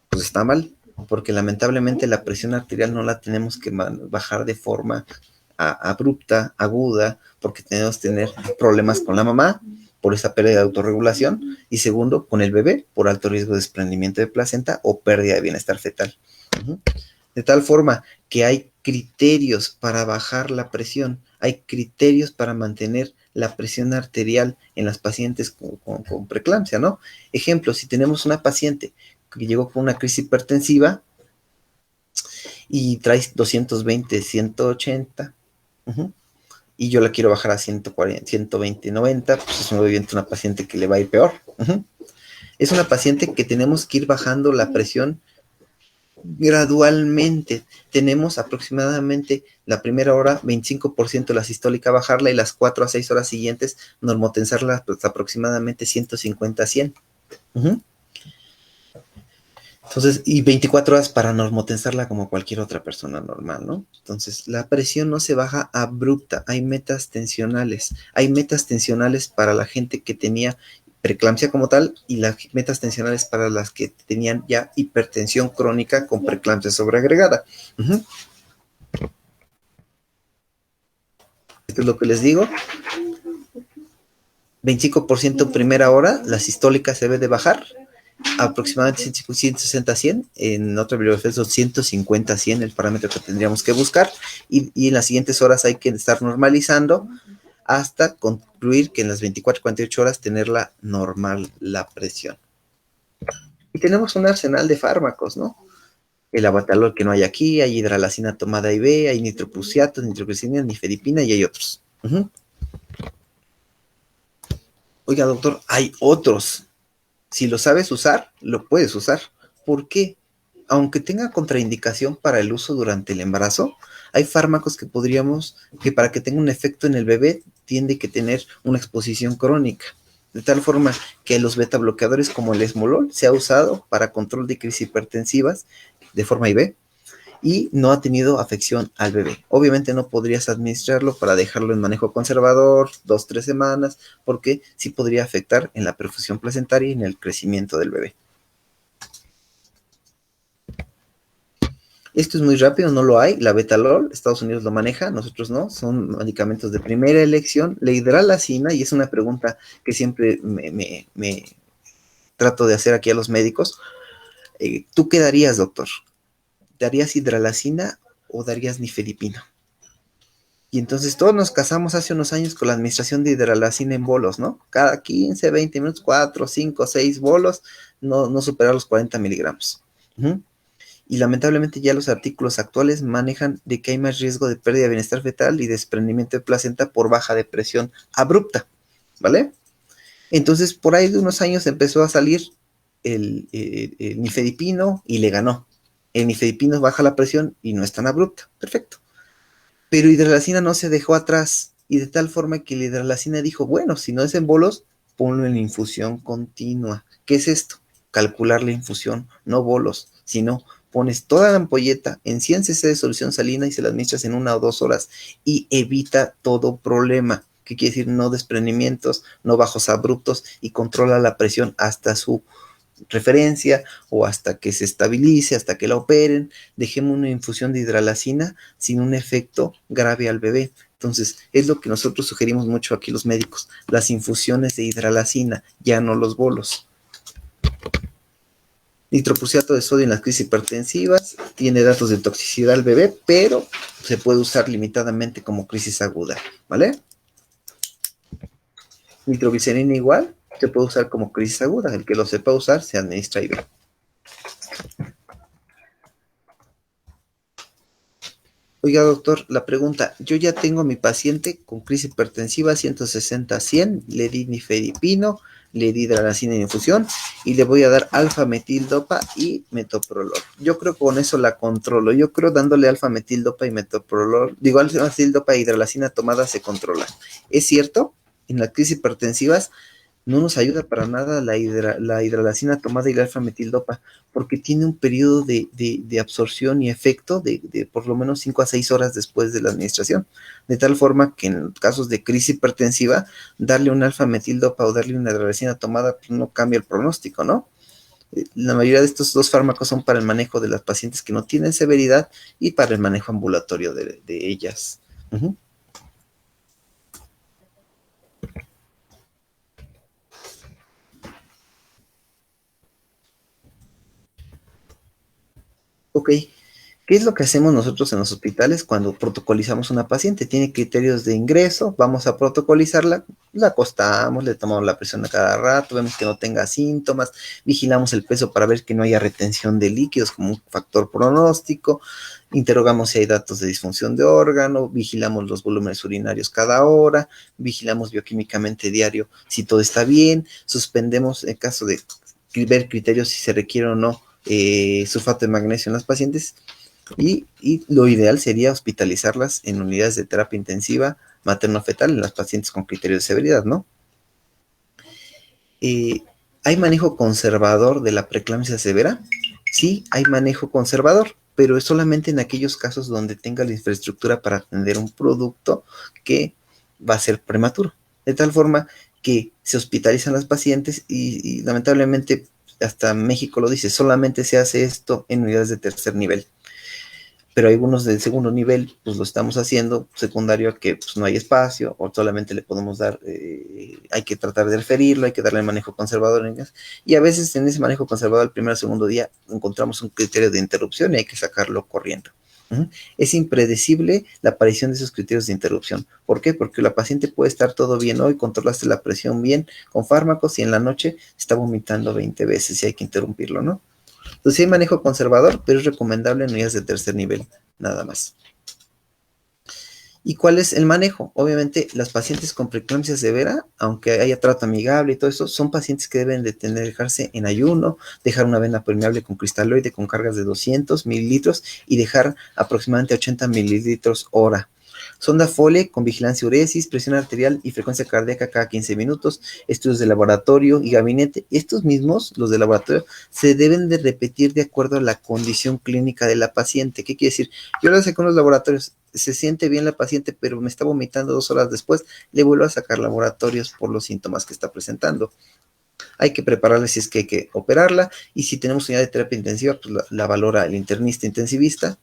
Pues está mal, porque lamentablemente la presión arterial no la tenemos que bajar de forma abrupta, aguda, porque tenemos que tener problemas con la mamá por esa pérdida de autorregulación y segundo, con el bebé por alto riesgo de desprendimiento de placenta o pérdida de bienestar fetal. De tal forma que hay criterios para bajar la presión, hay criterios para mantener la presión arterial en las pacientes con preeclampsia, ¿no? Ejemplo, si tenemos una paciente que llegó con una crisis hipertensiva y trae 220, 180, y yo la quiero bajar a 140, 120, 90, pues es obviamente una paciente que le va a ir peor. Es una paciente que tenemos que ir bajando la presión gradualmente. Tenemos aproximadamente la primera hora 25% de la sistólica bajarla y las 4 a 6 horas siguientes normotensarla pues, aproximadamente 150 a 100. Entonces, y 24 horas para normotensarla como cualquier otra persona normal, ¿no? Entonces, la presión no se baja abrupta, hay metas tensionales. Hay metas tensionales para la gente que tenía preeclampsia como tal y las metas tensionales para las que tenían ya hipertensión crónica con preeclampsia sobreagregada. Esto es lo que les digo. 25% primera hora, la sistólica se debe de bajar. Aproximadamente 160 a 100, en otra bibliografía son 150 a 100 el parámetro que tendríamos que buscar y en las siguientes horas hay que estar normalizando hasta concluir que en las 24 48 horas tenerla normal la presión. Y tenemos un arsenal de fármacos, ¿no? El abatalol que no hay aquí, hay hidralacina tomada IV, hay nitroprusiato, nitroglicina, nifedipina y hay otros. Oiga, doctor, hay otros. Si lo sabes usar, lo puedes usar. ¿Por qué? Aunque tenga contraindicación para el uso durante el embarazo, hay fármacos que que para que tenga un efecto en el bebé, tiende que tener una exposición crónica. De tal forma que los beta bloqueadores como el esmolol se ha usado para control de crisis hipertensivas de forma IV y no ha tenido afección al bebé. Obviamente no podrías administrarlo para dejarlo en manejo conservador 2-3 semanas, porque sí podría afectar en la perfusión placentaria y en el crecimiento del bebé. Esto es muy rápido, no lo hay. La Betalol, Estados Unidos lo maneja, nosotros no. Son medicamentos de primera elección. La hidralacina, y es una pregunta que siempre me trato de hacer aquí a los médicos. ¿Tú qué darías, doctor? ¿Darías hidralacina o darías nifedipina? Y entonces todos nos casamos hace unos años con la administración de hidralacina en bolos, ¿no? Cada 15, 20 minutos, 4, 5, 6 bolos, no superar los 40 miligramos. Y lamentablemente ya los artículos actuales manejan de que hay más riesgo de pérdida de bienestar fetal y desprendimiento de placenta por baja de presión abrupta, ¿vale? Entonces por ahí de unos años empezó a salir el nifedipino y le ganó. El nifedipino baja la presión y no es tan abrupta. Perfecto. Pero hidralacina no se dejó atrás, y de tal forma que la hidralacina dijo, bueno, si no es en bolos, ponlo en infusión continua. ¿Qué es esto? Calcular la infusión, no bolos, sino pones toda la ampolleta en 100 cc de solución salina y se la administras en 1 o 2 horas y evita todo problema. ¿Qué quiere decir? No desprendimientos, no bajos abruptos, y controla la presión hasta su referencia o hasta que se estabilice, hasta que la operen. Dejemos una infusión de hidralacina sin un efecto grave al bebé. Entonces, es lo que nosotros sugerimos mucho aquí los médicos, las infusiones de hidralacina, ya no los bolos. Nitroprusiato de sodio en las crisis hipertensivas, tiene datos de toxicidad al bebé, pero se puede usar limitadamente como crisis aguda, ¿vale? Nitroglicerina igual, se puede usar como crisis aguda, el que lo sepa usar se administra y ve. Oiga, doctor, la pregunta, yo ya tengo a mi paciente con crisis hipertensiva 160-100, le di nifedipino, le di hidralacina en infusión y le voy a dar alfa-metildopa y metoprolol. Yo creo que con eso la controlo. Yo creo dándole alfa-metildopa y metoprolol, digo alfa-metildopa y hidralacina tomada se controla. ¿Es cierto? En las crisis hipertensivas no nos ayuda para nada la hidralacina tomada y la alfa-metildopa, porque tiene un periodo de absorción y efecto de por lo menos 5 a 6 horas después de la administración, de tal forma que en casos de crisis hipertensiva, darle un alfa-metildopa o darle una hidralacina tomada pues no cambia el pronóstico, ¿no? La mayoría de estos dos fármacos son para el manejo de las pacientes que no tienen severidad y para el manejo ambulatorio de ellas. Uh-huh. Ok, ¿qué es lo que hacemos nosotros en los hospitales cuando protocolizamos una paciente? Tiene criterios de ingreso, vamos a protocolizarla, la acostamos, le tomamos la presión a cada rato, vemos que no tenga síntomas, vigilamos el peso para ver que no haya retención de líquidos como un factor pronóstico, interrogamos si hay datos de disfunción de órgano, vigilamos los volúmenes urinarios cada hora, vigilamos bioquímicamente diario si todo está bien, suspendemos en caso de ver criterios si se requiere o no sulfato de magnesio en las pacientes. Y lo ideal sería hospitalizarlas en unidades de terapia intensiva materno-fetal en las pacientes con criterios de severidad, ¿no? ¿Hay manejo conservador de la preeclampsia severa? Sí, hay manejo conservador, pero es solamente en aquellos casos donde tenga la infraestructura para atender un producto que va a ser prematuro. De tal forma que se hospitalizan las pacientes y lamentablemente hasta México lo dice, solamente se hace esto en unidades de tercer nivel. Pero algunos del segundo nivel, pues lo estamos haciendo secundario a que pues, no hay espacio o solamente le podemos dar, hay que tratar de referirlo, hay que darle el manejo conservador en gas, y a veces en ese manejo conservador el primer o segundo día encontramos un criterio de interrupción y hay que sacarlo corriendo. Es impredecible la aparición de esos criterios de interrupción. ¿Por qué? Porque la paciente puede estar todo bien hoy, controlaste la presión bien con fármacos y en la noche está vomitando 20 veces y hay que interrumpirlo, ¿no? Entonces sí hay manejo conservador, pero es recomendable en unidades de tercer nivel, nada más. ¿Y cuál es el manejo? Obviamente, las pacientes con preeclampsia severa, aunque haya trato amigable y todo eso, son pacientes que deben de dejarse en ayuno, dejar una vena permeable con cristaloide con cargas de 200 mililitros y dejar aproximadamente 80 mililitros hora. Sonda Foley con vigilancia uresis, presión arterial y frecuencia cardíaca cada 15 minutos, estudios de laboratorio y gabinete. Estos mismos, los de laboratorio, se deben de repetir de acuerdo a la condición clínica de la paciente. ¿Qué quiere decir? Yo lo hago con los laboratorios, se siente bien la paciente, pero me está vomitando 2 horas después, le vuelvo a sacar laboratorios por los síntomas que está presentando. Hay que prepararla si es que hay que operarla, y si tenemos unidad de terapia intensiva, pues la valora el internista intensivista.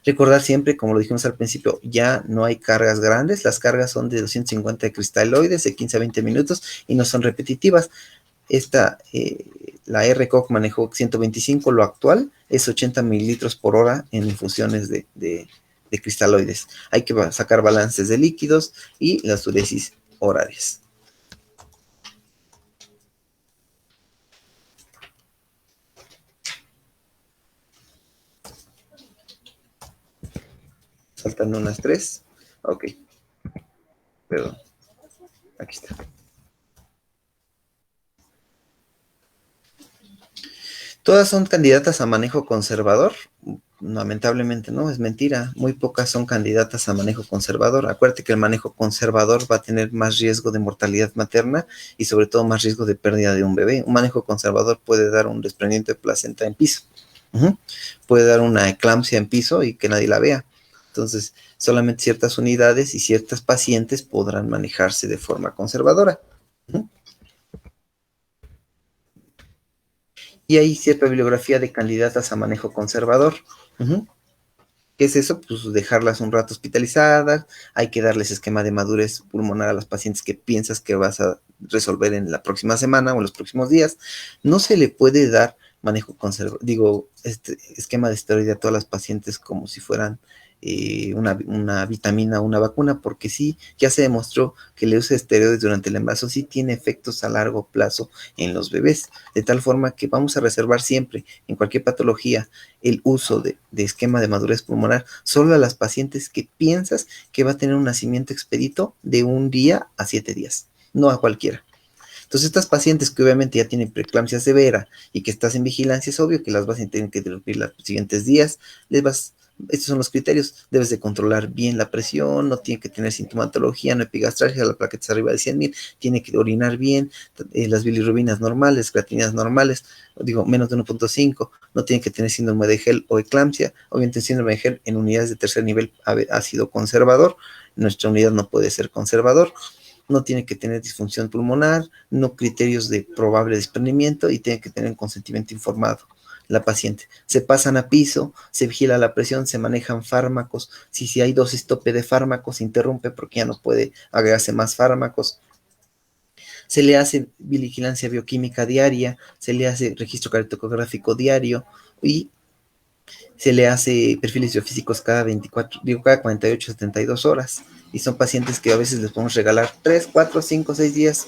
Recordar siempre, como lo dijimos al principio, ya no hay cargas grandes, las cargas son de 250 de cristaloides de 15 a 20 minutos y no son repetitivas. La RCOC manejó 125, lo actual es 80 mililitros por hora en infusiones de cristaloides. Hay que sacar balances de líquidos y las uresis horarias. Saltan unas 3. Ok. Perdón. Aquí está. Todas son candidatas a manejo conservador. lamentablemente no, es mentira. Muy pocas son candidatas a manejo conservador. Acuérdate que el manejo conservador va a tener más riesgo de mortalidad materna y sobre todo más riesgo de pérdida de un bebé. Un manejo conservador puede dar un desprendimiento de placenta en piso. Puede dar una eclampsia en piso y que nadie la vea. Entonces, solamente ciertas unidades y ciertas pacientes podrán manejarse de forma conservadora. Y hay cierta bibliografía de candidatas a manejo conservador. ¿Qué es eso? Pues dejarlas un rato hospitalizadas, hay que darles esquema de madurez pulmonar a las pacientes que piensas que vas a resolver en la próxima semana o en los próximos días. No se le puede dar manejo conservador, esquema de esteroide a todas las pacientes como si fueran una vitamina o una vacuna, porque sí, ya se demostró que el uso de esteroides durante el embarazo sí tiene efectos a largo plazo en los bebés, de tal forma que vamos a reservar siempre, en cualquier patología, el uso de esquema de madurez pulmonar solo a las pacientes que piensas que va a tener un nacimiento expedito de 1 día a 7 días, no a cualquiera. Entonces, estas pacientes que obviamente ya tienen preeclampsia severa y que estás en vigilancia, es obvio que las vas a tener que interrumpir los siguientes días. Estos son los criterios. Debes de controlar bien la presión, no tiene que tener sintomatología, no epigastralgia, la plaqueta arriba de 100,000, tiene que orinar bien, las bilirrubinas normales, creatininas normales, menos de 1.5, no tiene que tener síndrome de Gel o eclampsia. Obviamente el síndrome de Gel en unidades de tercer nivel ha sido conservador, nuestra unidad no puede ser conservador. No tiene que tener disfunción pulmonar, no criterios de probable desprendimiento y tiene que tener un consentimiento informado la paciente. Se pasan a piso, se vigila la presión, se manejan fármacos. Si hay dosis tope de fármacos, se interrumpe porque ya no puede agregarse más fármacos. Se le hace vigilancia bioquímica diaria, se le hace registro cardiográfico diario y se le hace perfiles biofísicos cada 48 a 72 horas. Y son pacientes que a veces les podemos regalar 3, 4, 5, 6 días.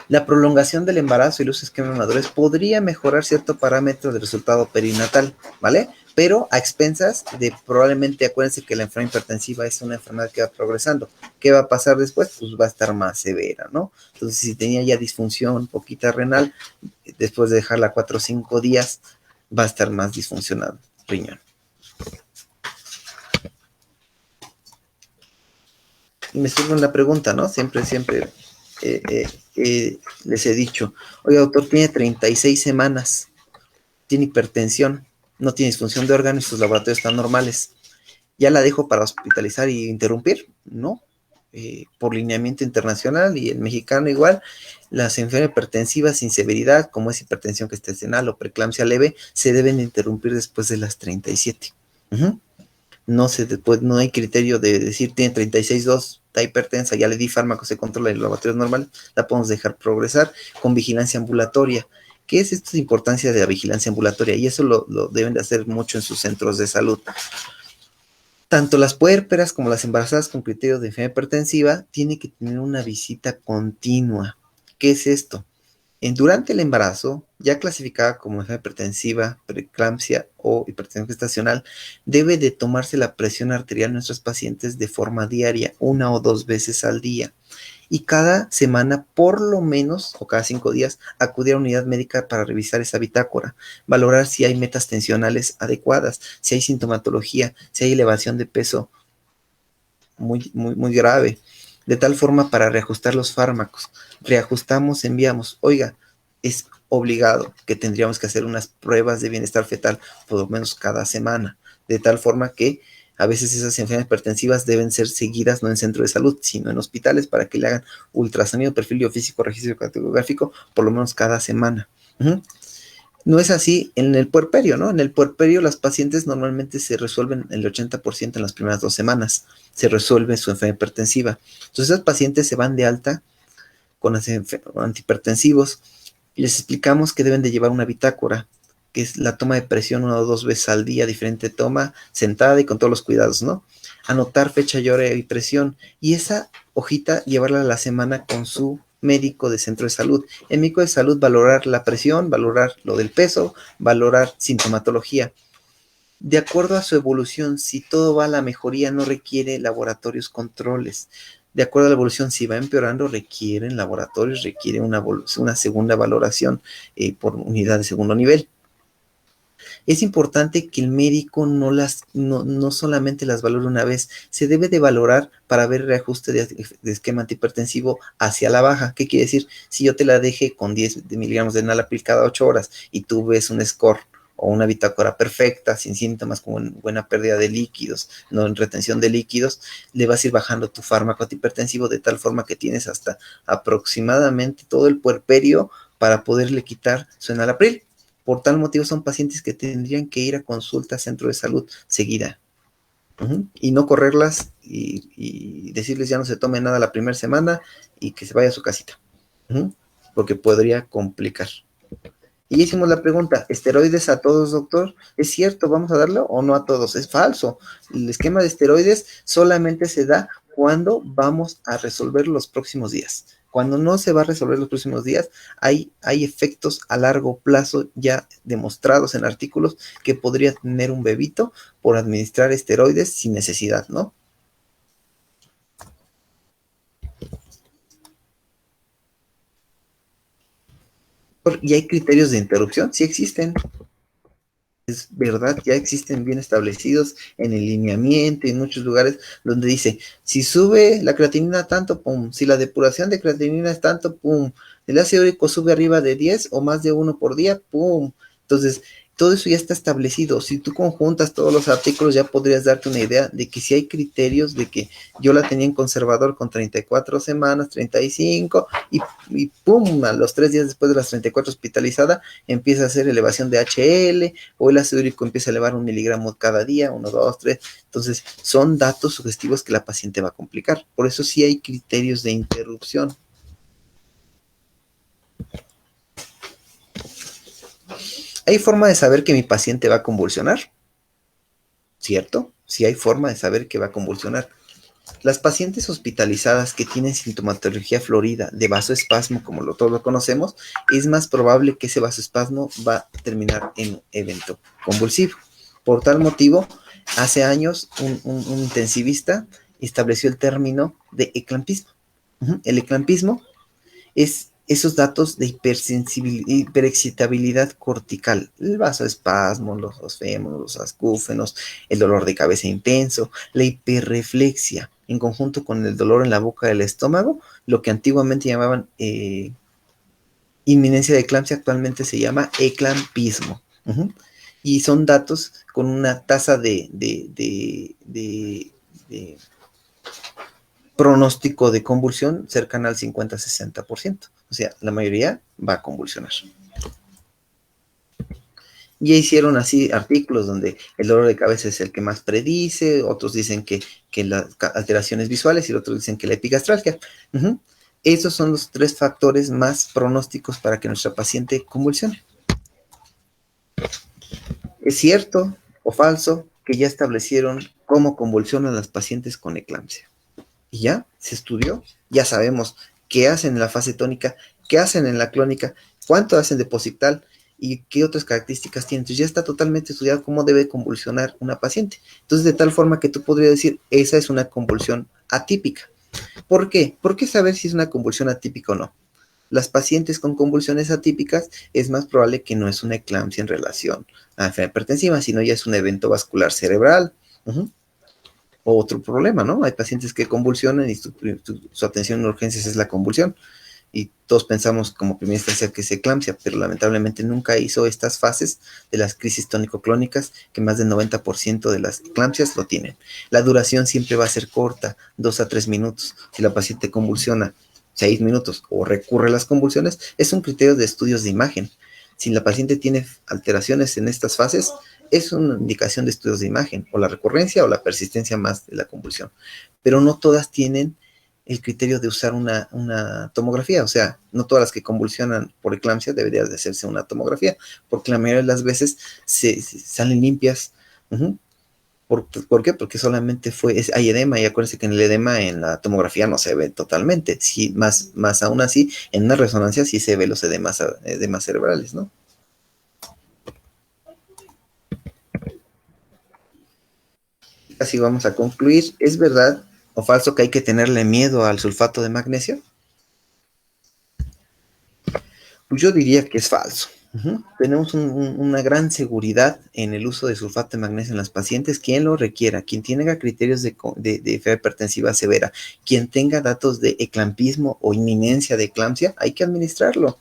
La prolongación del embarazo y el uso de esquema de madurez podría mejorar cierto parámetro del resultado perinatal, ¿vale? Pero a expensas de probablemente, acuérdense que la enfermedad hipertensiva es una enfermedad que va progresando. ¿Qué va a pasar después? Pues va a estar más severa, ¿no? Entonces, si tenía ya disfunción poquita renal, después de dejarla 4 o 5 días, va a estar más disfuncionado riñón. Y me surge la pregunta, ¿no? Siempre les he dicho, oye, doctor, tiene 36 semanas, tiene hipertensión, no tiene disfunción de órganos y sus laboratorios están normales. ¿Ya la dejo para hospitalizar y interrumpir? No. Por lineamiento internacional y el mexicano igual, las enfermedades hipertensivas sin severidad, como es hipertensión gestacional o preeclampsia leve, se deben interrumpir después de las 37. No hay criterio de decir tiene 36,2, está hipertensa, ya le di fármaco, se controla en los laboratorios normales, la podemos dejar progresar con vigilancia ambulatoria. ¿Qué es esto de importancia de la vigilancia ambulatoria? Y eso lo deben de hacer mucho en sus centros de salud. Tanto las puérperas como las embarazadas con criterio de enfermedad hipertensiva tienen que tener una visita continua. ¿Qué es esto? Durante el embarazo, ya clasificada como enfermedad hipertensiva, preeclampsia o hipertensión gestacional, debe de tomarse la presión arterial en nuestros pacientes de forma diaria, 1 o 2 veces al día. Y cada semana, por lo menos, o cada 5 días, acudir a una unidad médica para revisar esa bitácora, valorar si hay metas tensionales adecuadas, si hay sintomatología, si hay elevación de peso muy grave, de tal forma para reajustar los fármacos. Reajustamos, enviamos. Oiga, es obligado que tendríamos que hacer unas pruebas de bienestar fetal por lo menos cada semana, de tal forma que a veces esas enfermedades hipertensivas deben ser seguidas no en centro de salud, sino en hospitales para que le hagan ultrasonido, perfil biofísico, registro cardiográfico por lo menos cada semana. No es así en el puerperio, ¿no? En el puerperio las pacientes normalmente se resuelven el 80% en las primeras 2 semanas, se resuelve su enfermedad hipertensiva. Entonces esas pacientes se van de alta con antihipertensivos y les explicamos que deben de llevar una bitácora, que es la toma de presión 1 o 2 veces al día, diferente toma, sentada y con todos los cuidados, ¿no? Anotar fecha y hora y presión, y esa hojita llevarla a la semana con su médico de centro de salud. El médico de salud valorar la presión, valorar lo del peso, valorar sintomatología. De acuerdo a su evolución, si todo va a la mejoría, no requiere laboratorios controles. De acuerdo a la evolución, si va empeorando, requieren laboratorios, requiere una segunda valoración por unidad de segundo nivel. Es importante que el médico no solamente las valore una vez, se debe de valorar para ver reajuste de esquema antihipertensivo hacia la baja. ¿Qué quiere decir? Si yo te la dejé con 10 miligramos de enalapril cada 8 horas y tú ves un score o una bitácora perfecta, sin síntomas, con buena pérdida de líquidos, no en retención de líquidos, le vas a ir bajando tu fármaco antihipertensivo de tal forma que tienes hasta aproximadamente todo el puerperio para poderle quitar su enalapril. Por tal motivo son pacientes que tendrían que ir a consulta a centro de salud seguida. Y no correrlas y decirles ya no se tome nada la primera semana y que se vaya a su casita. Porque podría complicar. Y hicimos la pregunta, ¿esteroides a todos, doctor? ¿Es cierto, vamos a darlo o no a todos? Es falso. El esquema de esteroides solamente se da cuando vamos a resolver los próximos días. Cuando no se va a resolver los próximos días, hay efectos a largo plazo ya demostrados en artículos que podría tener un bebito por administrar esteroides sin necesidad, ¿no? ¿Y hay criterios de interrupción? Sí existen. Es verdad, ya existen bien establecidos en el lineamiento y en muchos lugares donde dice, si sube la creatinina tanto, pum, si la depuración de creatinina es tanto, pum, el ácido úrico sube arriba de 10 o más de 1 por día, pum. Entonces, todo eso ya está establecido. Si tú conjuntas todos los artículos, ya podrías darte una idea de que si hay criterios de que yo la tenía en conservador con 34 semanas, 35, y pum, a los 3 días después de las 34 hospitalizada, empieza a hacer elevación de HL, o el ácido úrico empieza a elevar 1 miligramo cada día, 1, 2, 3. Entonces, son datos sugestivos que la paciente va a complicar. Por eso sí hay criterios de interrupción. ¿Hay forma de saber que mi paciente va a convulsionar? ¿Cierto? Sí hay forma de saber que va a convulsionar. Las pacientes hospitalizadas que tienen sintomatología florida de vasoespasmo, como todos lo conocemos, es más probable que ese vasoespasmo va a terminar en un evento convulsivo. Por tal motivo, hace años un intensivista estableció el término de eclampismo. El eclampismo es esos datos de hiperexcitabilidad cortical, el vasoespasmo, los osfémonos, los acúfenos, el dolor de cabeza intenso, la hiperreflexia, en conjunto con el dolor en la boca del estómago, lo que antiguamente llamaban inminencia de eclampsia, actualmente se llama eclampismo. Y son datos con una tasa de pronóstico de convulsión cercana al 50-60%. O sea, la mayoría va a convulsionar. Ya hicieron así artículos donde el dolor de cabeza es el que más predice, otros dicen que las alteraciones visuales y otros dicen que la epigastralgia. Esos son los 3 factores más pronósticos para que nuestra paciente convulsione. ¿Es cierto o falso que ya establecieron cómo convulsionan las pacientes con eclampsia? Y ya se estudió, ya sabemos qué hacen en la fase tónica, qué hacen en la clónica, cuánto hacen de posictal y qué otras características tienen. Entonces ya está totalmente estudiado cómo debe convulsionar una paciente. Entonces, de tal forma que tú podrías decir, esa es una convulsión atípica. ¿Por qué? ¿Por qué saber si es una convulsión atípica o no? Las pacientes con convulsiones atípicas es más probable que no es una eclampsia en relación a la enfermedad hipertensiva, sino ya es un evento vascular cerebral. O otro problema, ¿no? Hay pacientes que convulsionan y su atención en urgencias es la convulsión. Y todos pensamos como primera instancia que es eclampsia, pero lamentablemente nunca hizo estas fases de las crisis tónico-clónicas, que más del 90% de las eclampsias lo tienen. La duración siempre va a ser corta, 2 a 3 minutos. Si la paciente convulsiona 6 minutos o recurre a las convulsiones, es un criterio de estudios de imagen. Si la paciente tiene alteraciones en estas fases, es una indicación de estudios de imagen, o la recurrencia o la persistencia más de la convulsión. Pero no todas tienen el criterio de usar una tomografía, o sea, no todas las que convulsionan por eclampsia debería de hacerse una tomografía, porque la mayoría de las veces salen limpias. ¿Por qué? Porque solamente hay edema, y acuérdense que en el edema en la tomografía no se ve totalmente, sí, más aún así, en una resonancia sí se ve los edemas cerebrales, ¿no? Así vamos a concluir. ¿Es verdad o falso que hay que tenerle miedo al sulfato de magnesio? Pues yo diría que es falso. Tenemos una gran seguridad en el uso de sulfato de magnesio en las pacientes, quien lo requiera, quien tenga criterios de fiebre hipertensiva severa, quien tenga datos de eclampismo o inminencia de eclampsia, hay que administrarlo.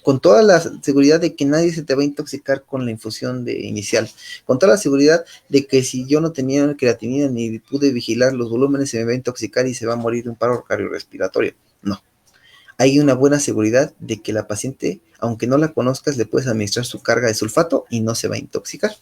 Con toda la seguridad de que nadie se te va a intoxicar con la infusión inicial, con toda la seguridad de que si yo no tenía creatinina ni pude vigilar los volúmenes, se me va a intoxicar y se va a morir de un paro cardiorrespiratorio. No. Hay una buena seguridad de que la paciente, aunque no la conozcas, le puedes administrar su carga de sulfato y no se va a intoxicar.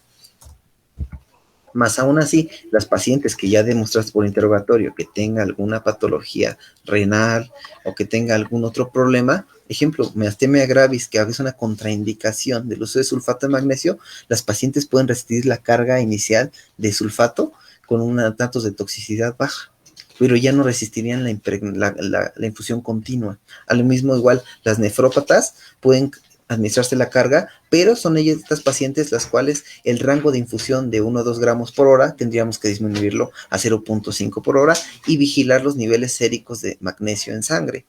Más aún así, las pacientes que ya demostraste por interrogatorio que tenga alguna patología renal o que tenga algún otro problema, ejemplo, miastenia gravis, que es una contraindicación del uso de sulfato de magnesio, las pacientes pueden resistir la carga inicial de sulfato con unos datos de toxicidad baja, pero ya no resistirían la infusión continua. A lo mismo, igual, las nefrópatas pueden administrarse la carga, pero son ellas, estas pacientes, las cuales el rango de infusión de 1 o 2 gramos por hora tendríamos que disminuirlo a 0.5 por hora y vigilar los niveles séricos de magnesio en sangre.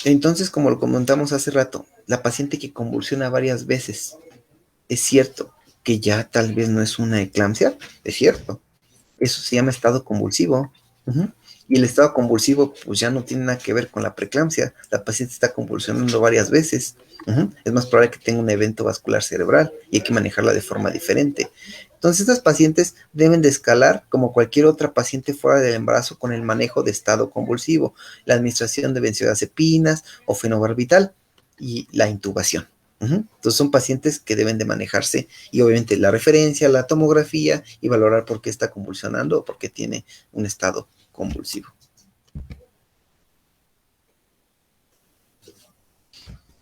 Entonces, como lo comentamos hace rato, la paciente que convulsiona varias veces, es cierto que ya tal vez no es una eclampsia, es cierto. Eso se llama estado convulsivo. Y el estado convulsivo pues ya no tiene nada que ver con la preeclampsia. La paciente está convulsionando varias veces. Es más probable que tenga un evento vascular cerebral y hay que manejarla de forma diferente. Entonces estas pacientes deben de escalar como cualquier otra paciente fuera del embarazo con el manejo de estado convulsivo, la administración de benzodiazepinas o fenobarbital y la intubación. Entonces son pacientes que deben de manejarse y obviamente la referencia, la tomografía y valorar por qué está convulsionando o por qué tiene un estado convulsivo.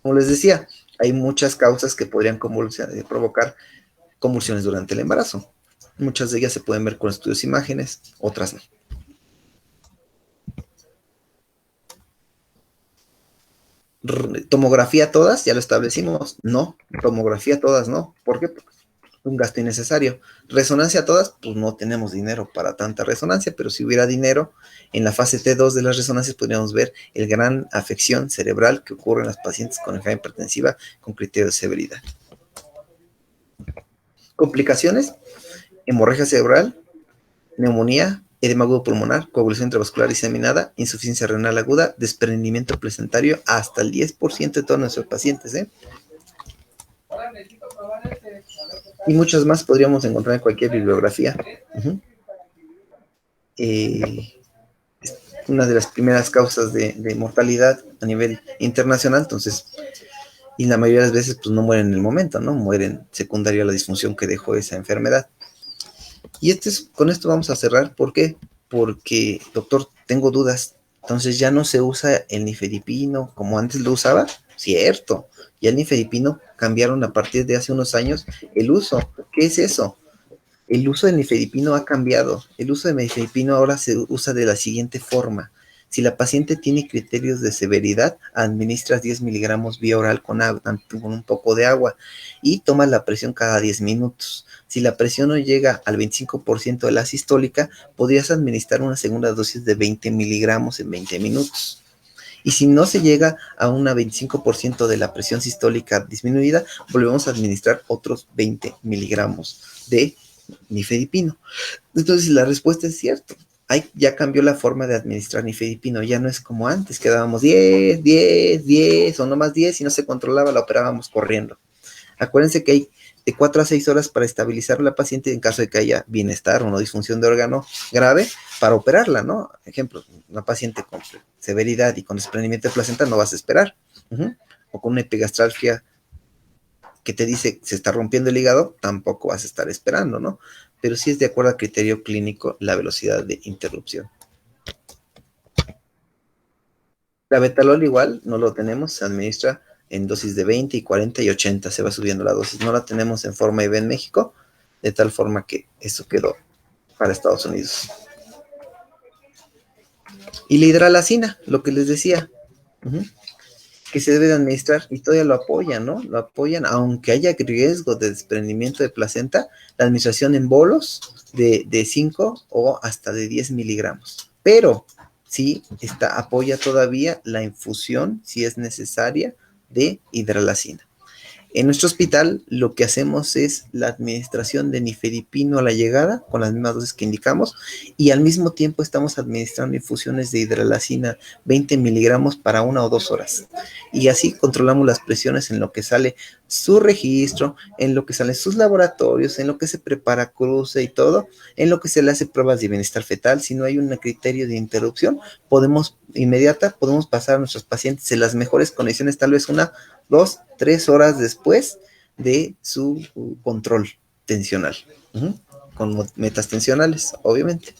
Como les decía, hay muchas causas que podrían provocar convulsiones durante el embarazo. Muchas de ellas se pueden ver con estudios e imágenes, otras no. Tomografía todas, ya lo establecimos, no, tomografía todas no, ¿por qué? Porque un gasto innecesario. Resonancia todas, pues no tenemos dinero para tanta resonancia, pero si hubiera dinero, en la fase T2 de las resonancias podríamos ver el gran afección cerebral que ocurre en las pacientes con enfermedad hipertensiva con criterio de severidad. Complicaciones, hemorragia cerebral, neumonía, edema agudo pulmonar, coagulación intravascular diseminada, insuficiencia renal aguda, desprendimiento placentario, hasta el 10% de todos nuestros pacientes, y muchas más podríamos encontrar en cualquier bibliografía. Una de las primeras causas de mortalidad a nivel internacional, entonces, y la mayoría de las veces pues no mueren en el momento, ¿no? Mueren secundario a la disfunción que dejó esa enfermedad. Y con esto vamos a cerrar. ¿Por qué? Porque, doctor, tengo dudas. Entonces ya no se usa el nifedipino como antes lo usaba. Cierto. Ya el nifedipino cambiaron a partir de hace unos años el uso. ¿Qué es eso? El uso del nifedipino ha cambiado. El uso de nifedipino ahora se usa de la siguiente forma. Si la paciente tiene criterios de severidad, administras 10 miligramos vía oral con un poco de agua y tomas la presión cada 10 minutos. Si la presión no llega al 25% de la sistólica, podrías administrar una segunda dosis de 20 miligramos en 20 minutos. Y si no se llega a un 25% de la presión sistólica disminuida, volvemos a administrar otros 20 miligramos de nifedipino. Entonces la respuesta es cierto. Ya cambió la forma de administrar nifedipino, ya no es como antes, que dábamos 10 o no más 10, si no se controlaba la operábamos corriendo. Acuérdense que hay de 4 a 6 horas para estabilizar a la paciente en caso de que haya bienestar o no disfunción de órgano grave para operarla, ¿no? Ejemplo, una paciente con severidad y con desprendimiento de placenta no vas a esperar, o con una epigastralgia que te dice que se está rompiendo el hígado, tampoco vas a estar esperando, ¿no? Pero sí es de acuerdo al criterio clínico la velocidad de interrupción. La betalol igual, no lo tenemos, se administra en dosis de 20 y 40 y 80, se va subiendo la dosis. No la tenemos en forma IV en México, de tal forma que eso quedó para Estados Unidos. Y la hidralacina, lo que les decía, que se debe de administrar, y todavía lo apoyan, ¿no? Lo apoyan, aunque haya riesgo de desprendimiento de placenta, la administración en bolos de 5 o hasta de 10 miligramos. pero sí apoya todavía la infusión, si es necesaria, de hidralacina. En nuestro hospital lo que hacemos es la administración de nifedipino a la llegada, con las mismas dosis que indicamos, y al mismo tiempo estamos administrando infusiones de hidralacina 20 miligramos para 1 o 2 horas. Y así controlamos las presiones en lo que sale su registro, en lo que salen sus laboratorios, en lo que se prepara cruce y todo, en lo que se le hace pruebas de bienestar fetal. Si no hay un criterio de interrupción, podemos pasar a nuestros pacientes en las mejores condiciones, tal vez 2, 3 horas después de su control tensional, con metas tensionales, obviamente.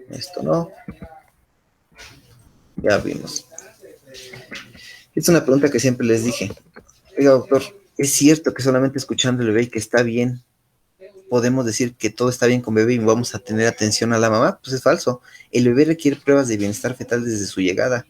Esto no. Ya vimos. Es una pregunta que siempre les dije. Oiga, doctor, ¿es cierto que solamente escuchando al bebé y que está bien, podemos decir que todo está bien con bebé y vamos a tener atención a la mamá? Pues es falso. El bebé requiere pruebas de bienestar fetal desde su llegada.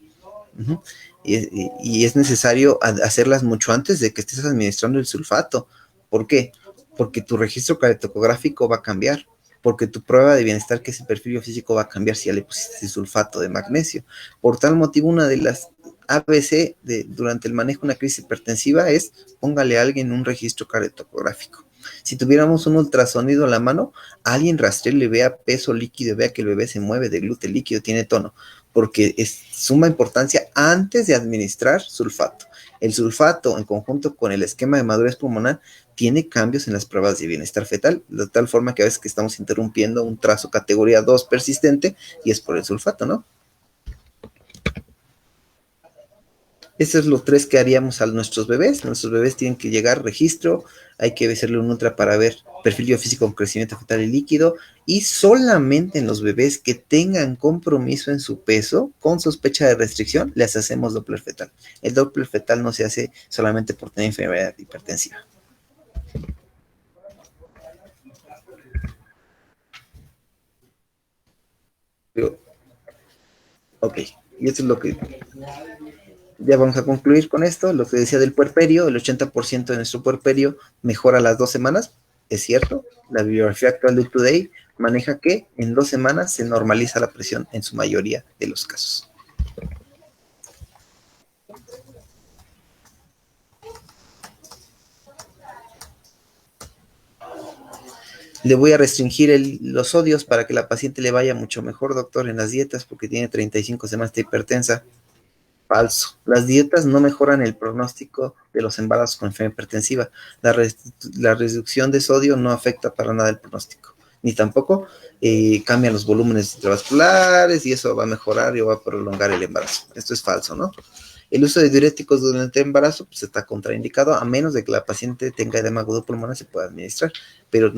Y es necesario hacerlas mucho antes de que estés administrando el sulfato. ¿Por qué? Porque tu registro cardiotocográfico va a cambiar, porque tu prueba de bienestar, que es el perfil biofísico, va a cambiar si ya le pusiste sulfato de magnesio. Por tal motivo, una de las ABC durante el manejo de una crisis hipertensiva es: póngale a alguien un registro cardiotocográfico. Si tuviéramos un ultrasonido a la mano, alguien rastree, le vea peso líquido, vea que el bebé se mueve de glúteo líquido, tiene tono, porque es suma importancia antes de administrar sulfato. El sulfato, en conjunto con el esquema de madurez pulmonar, tiene cambios en las pruebas de bienestar fetal, de tal forma que a veces que estamos interrumpiendo un trazo categoría 2 persistente, y es por el sulfato, ¿no? Eso es lo 3 que haríamos a nuestros bebés. Nuestros bebés tienen que llegar registro, hay que hacerle un ultra para ver perfil biofísico con crecimiento fetal y líquido, y solamente en los bebés que tengan compromiso en su peso, con sospecha de restricción, les hacemos Doppler fetal. El Doppler fetal no se hace solamente por tener enfermedad hipertensiva. Ok, y esto es lo que... Ya vamos a concluir con esto. Lo que decía del puerperio, el 80% de nuestro puerperio mejora a las 2 semanas. Es cierto, la bibliografía actual de Today maneja que en 2 semanas se normaliza la presión en su mayoría de los casos. Le voy a restringir los sodios para que la paciente le vaya mucho mejor, doctor, en las dietas, porque tiene 35 semanas de hipertensa. Falso. Las dietas no mejoran el pronóstico de los embarazos con enfermedad hipertensiva. La reducción de sodio no afecta para nada el pronóstico, ni tampoco cambian los volúmenes intravasculares, y eso va a mejorar y va a prolongar el embarazo. Esto es falso, ¿no? El uso de diuréticos durante el embarazo pues está contraindicado, a menos de que la paciente tenga edema agudo pulmonar, se pueda administrar, pero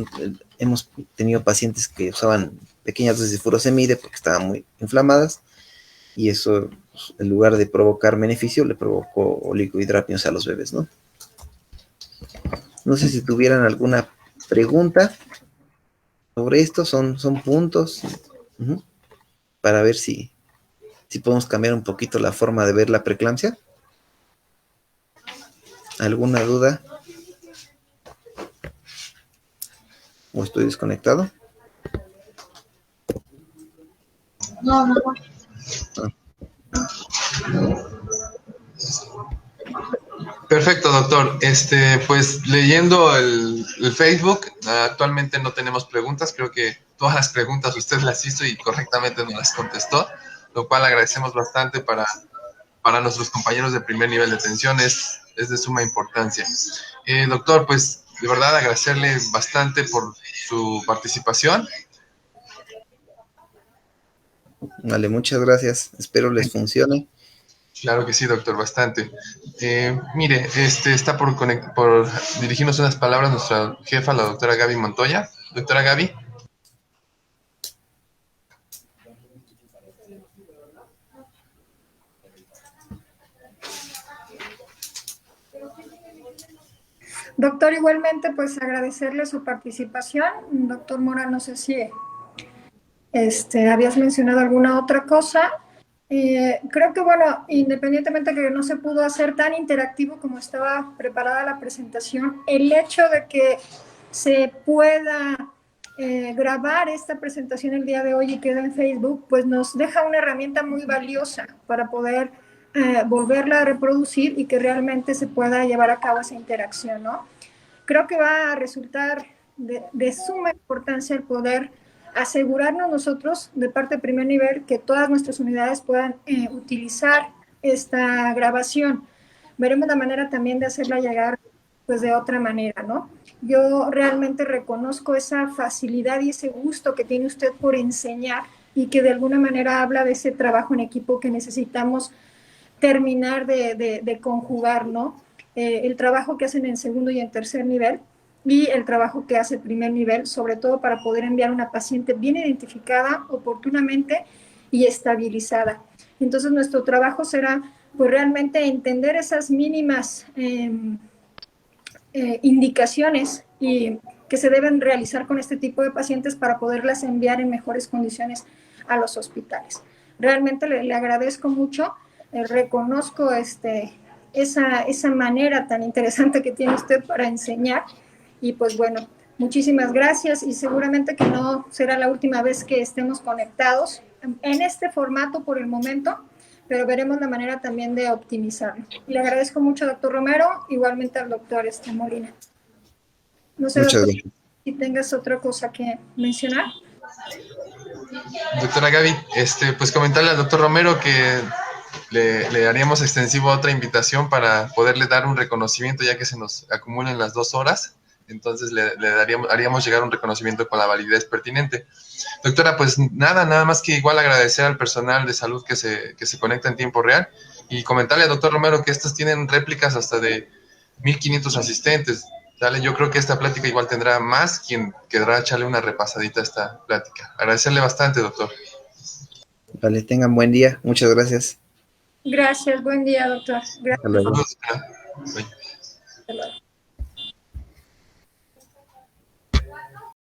hemos tenido pacientes que usaban pequeñas dosis de furosemide porque estaban muy inflamadas, y eso, pues, en lugar de provocar beneficio, le provocó oligohidratmias a los bebés, ¿no? No sé si tuvieran alguna pregunta sobre esto. Son puntos para ver si podemos cambiar un poquito la forma de ver la preeclampsia. ¿Alguna duda? ¿O estoy desconectado? No. Perfecto, doctor. Pues leyendo el Facebook, actualmente no tenemos preguntas. Creo que todas las preguntas usted las hizo y correctamente nos las contestó, lo cual agradecemos bastante para nuestros compañeros de primer nivel de atención. Es de suma importancia. Doctor, pues de verdad agradecerle bastante por su participación. Vale, muchas gracias. Espero les funcione. Claro que sí, doctor, bastante. Mire, está por dirigirnos unas palabras nuestra jefa, la doctora Gaby Montoya. Doctora Gaby. Doctor, igualmente, pues agradecerle su participación. Doctor Mora, no sé si habías mencionado alguna otra cosa. Creo que, bueno, independientemente de que no se pudo hacer tan interactivo como estaba preparada la presentación, el hecho de que se pueda grabar esta presentación el día de hoy y queda en Facebook, pues nos deja una herramienta muy valiosa para poder volverla a reproducir y que realmente se pueda llevar a cabo esa interacción, ¿no? Creo que va a resultar de suma importancia el poder asegurarnos nosotros, de parte de primer nivel, que todas nuestras unidades puedan utilizar esta grabación. Veremos la manera también de hacerla llegar pues de otra manera, ¿no? Yo realmente reconozco esa facilidad y ese gusto que tiene usted por enseñar y que de alguna manera habla de ese trabajo en equipo que necesitamos terminar de conjugar, ¿no? El trabajo que hacen en segundo y en tercer nivel y el trabajo que hace primer nivel, sobre todo para poder enviar una paciente bien identificada oportunamente y estabilizada. Entonces, nuestro trabajo será, pues, realmente entender esas mínimas indicaciones y que se deben realizar con este tipo de pacientes para poderlas enviar en mejores condiciones a los hospitales. Realmente le agradezco mucho, reconozco esa manera tan interesante que tiene usted para enseñar y pues bueno, muchísimas gracias y seguramente que no será la última vez que estemos conectados en este formato por el momento, pero veremos la manera también de optimizarlo. Le agradezco mucho, doctor Romero, igualmente al doctor Molina. No sé, Muchas doctor, gracias. si tengas otra cosa que mencionar. Doctora Gaby, pues comentarle al doctor Romero que le haríamos extensivo otra invitación para poderle dar un reconocimiento ya que se nos acumulen las 2 horas. Entonces haríamos llegar un reconocimiento con la validez pertinente. Doctora, pues nada más que igual agradecer al personal de salud que se conecta en tiempo real y comentarle al doctor Romero que estos tienen réplicas hasta de 1,500 asistentes. Dale, yo creo que esta plática igual tendrá más quien querrá echarle una repasadita a esta plática. Agradecerle bastante, doctor. Vale, tengan buen día. Muchas gracias. Gracias, buen día, doctor. Gracias. Hasta luego. Saludos, doctora. Bye. Hasta luego.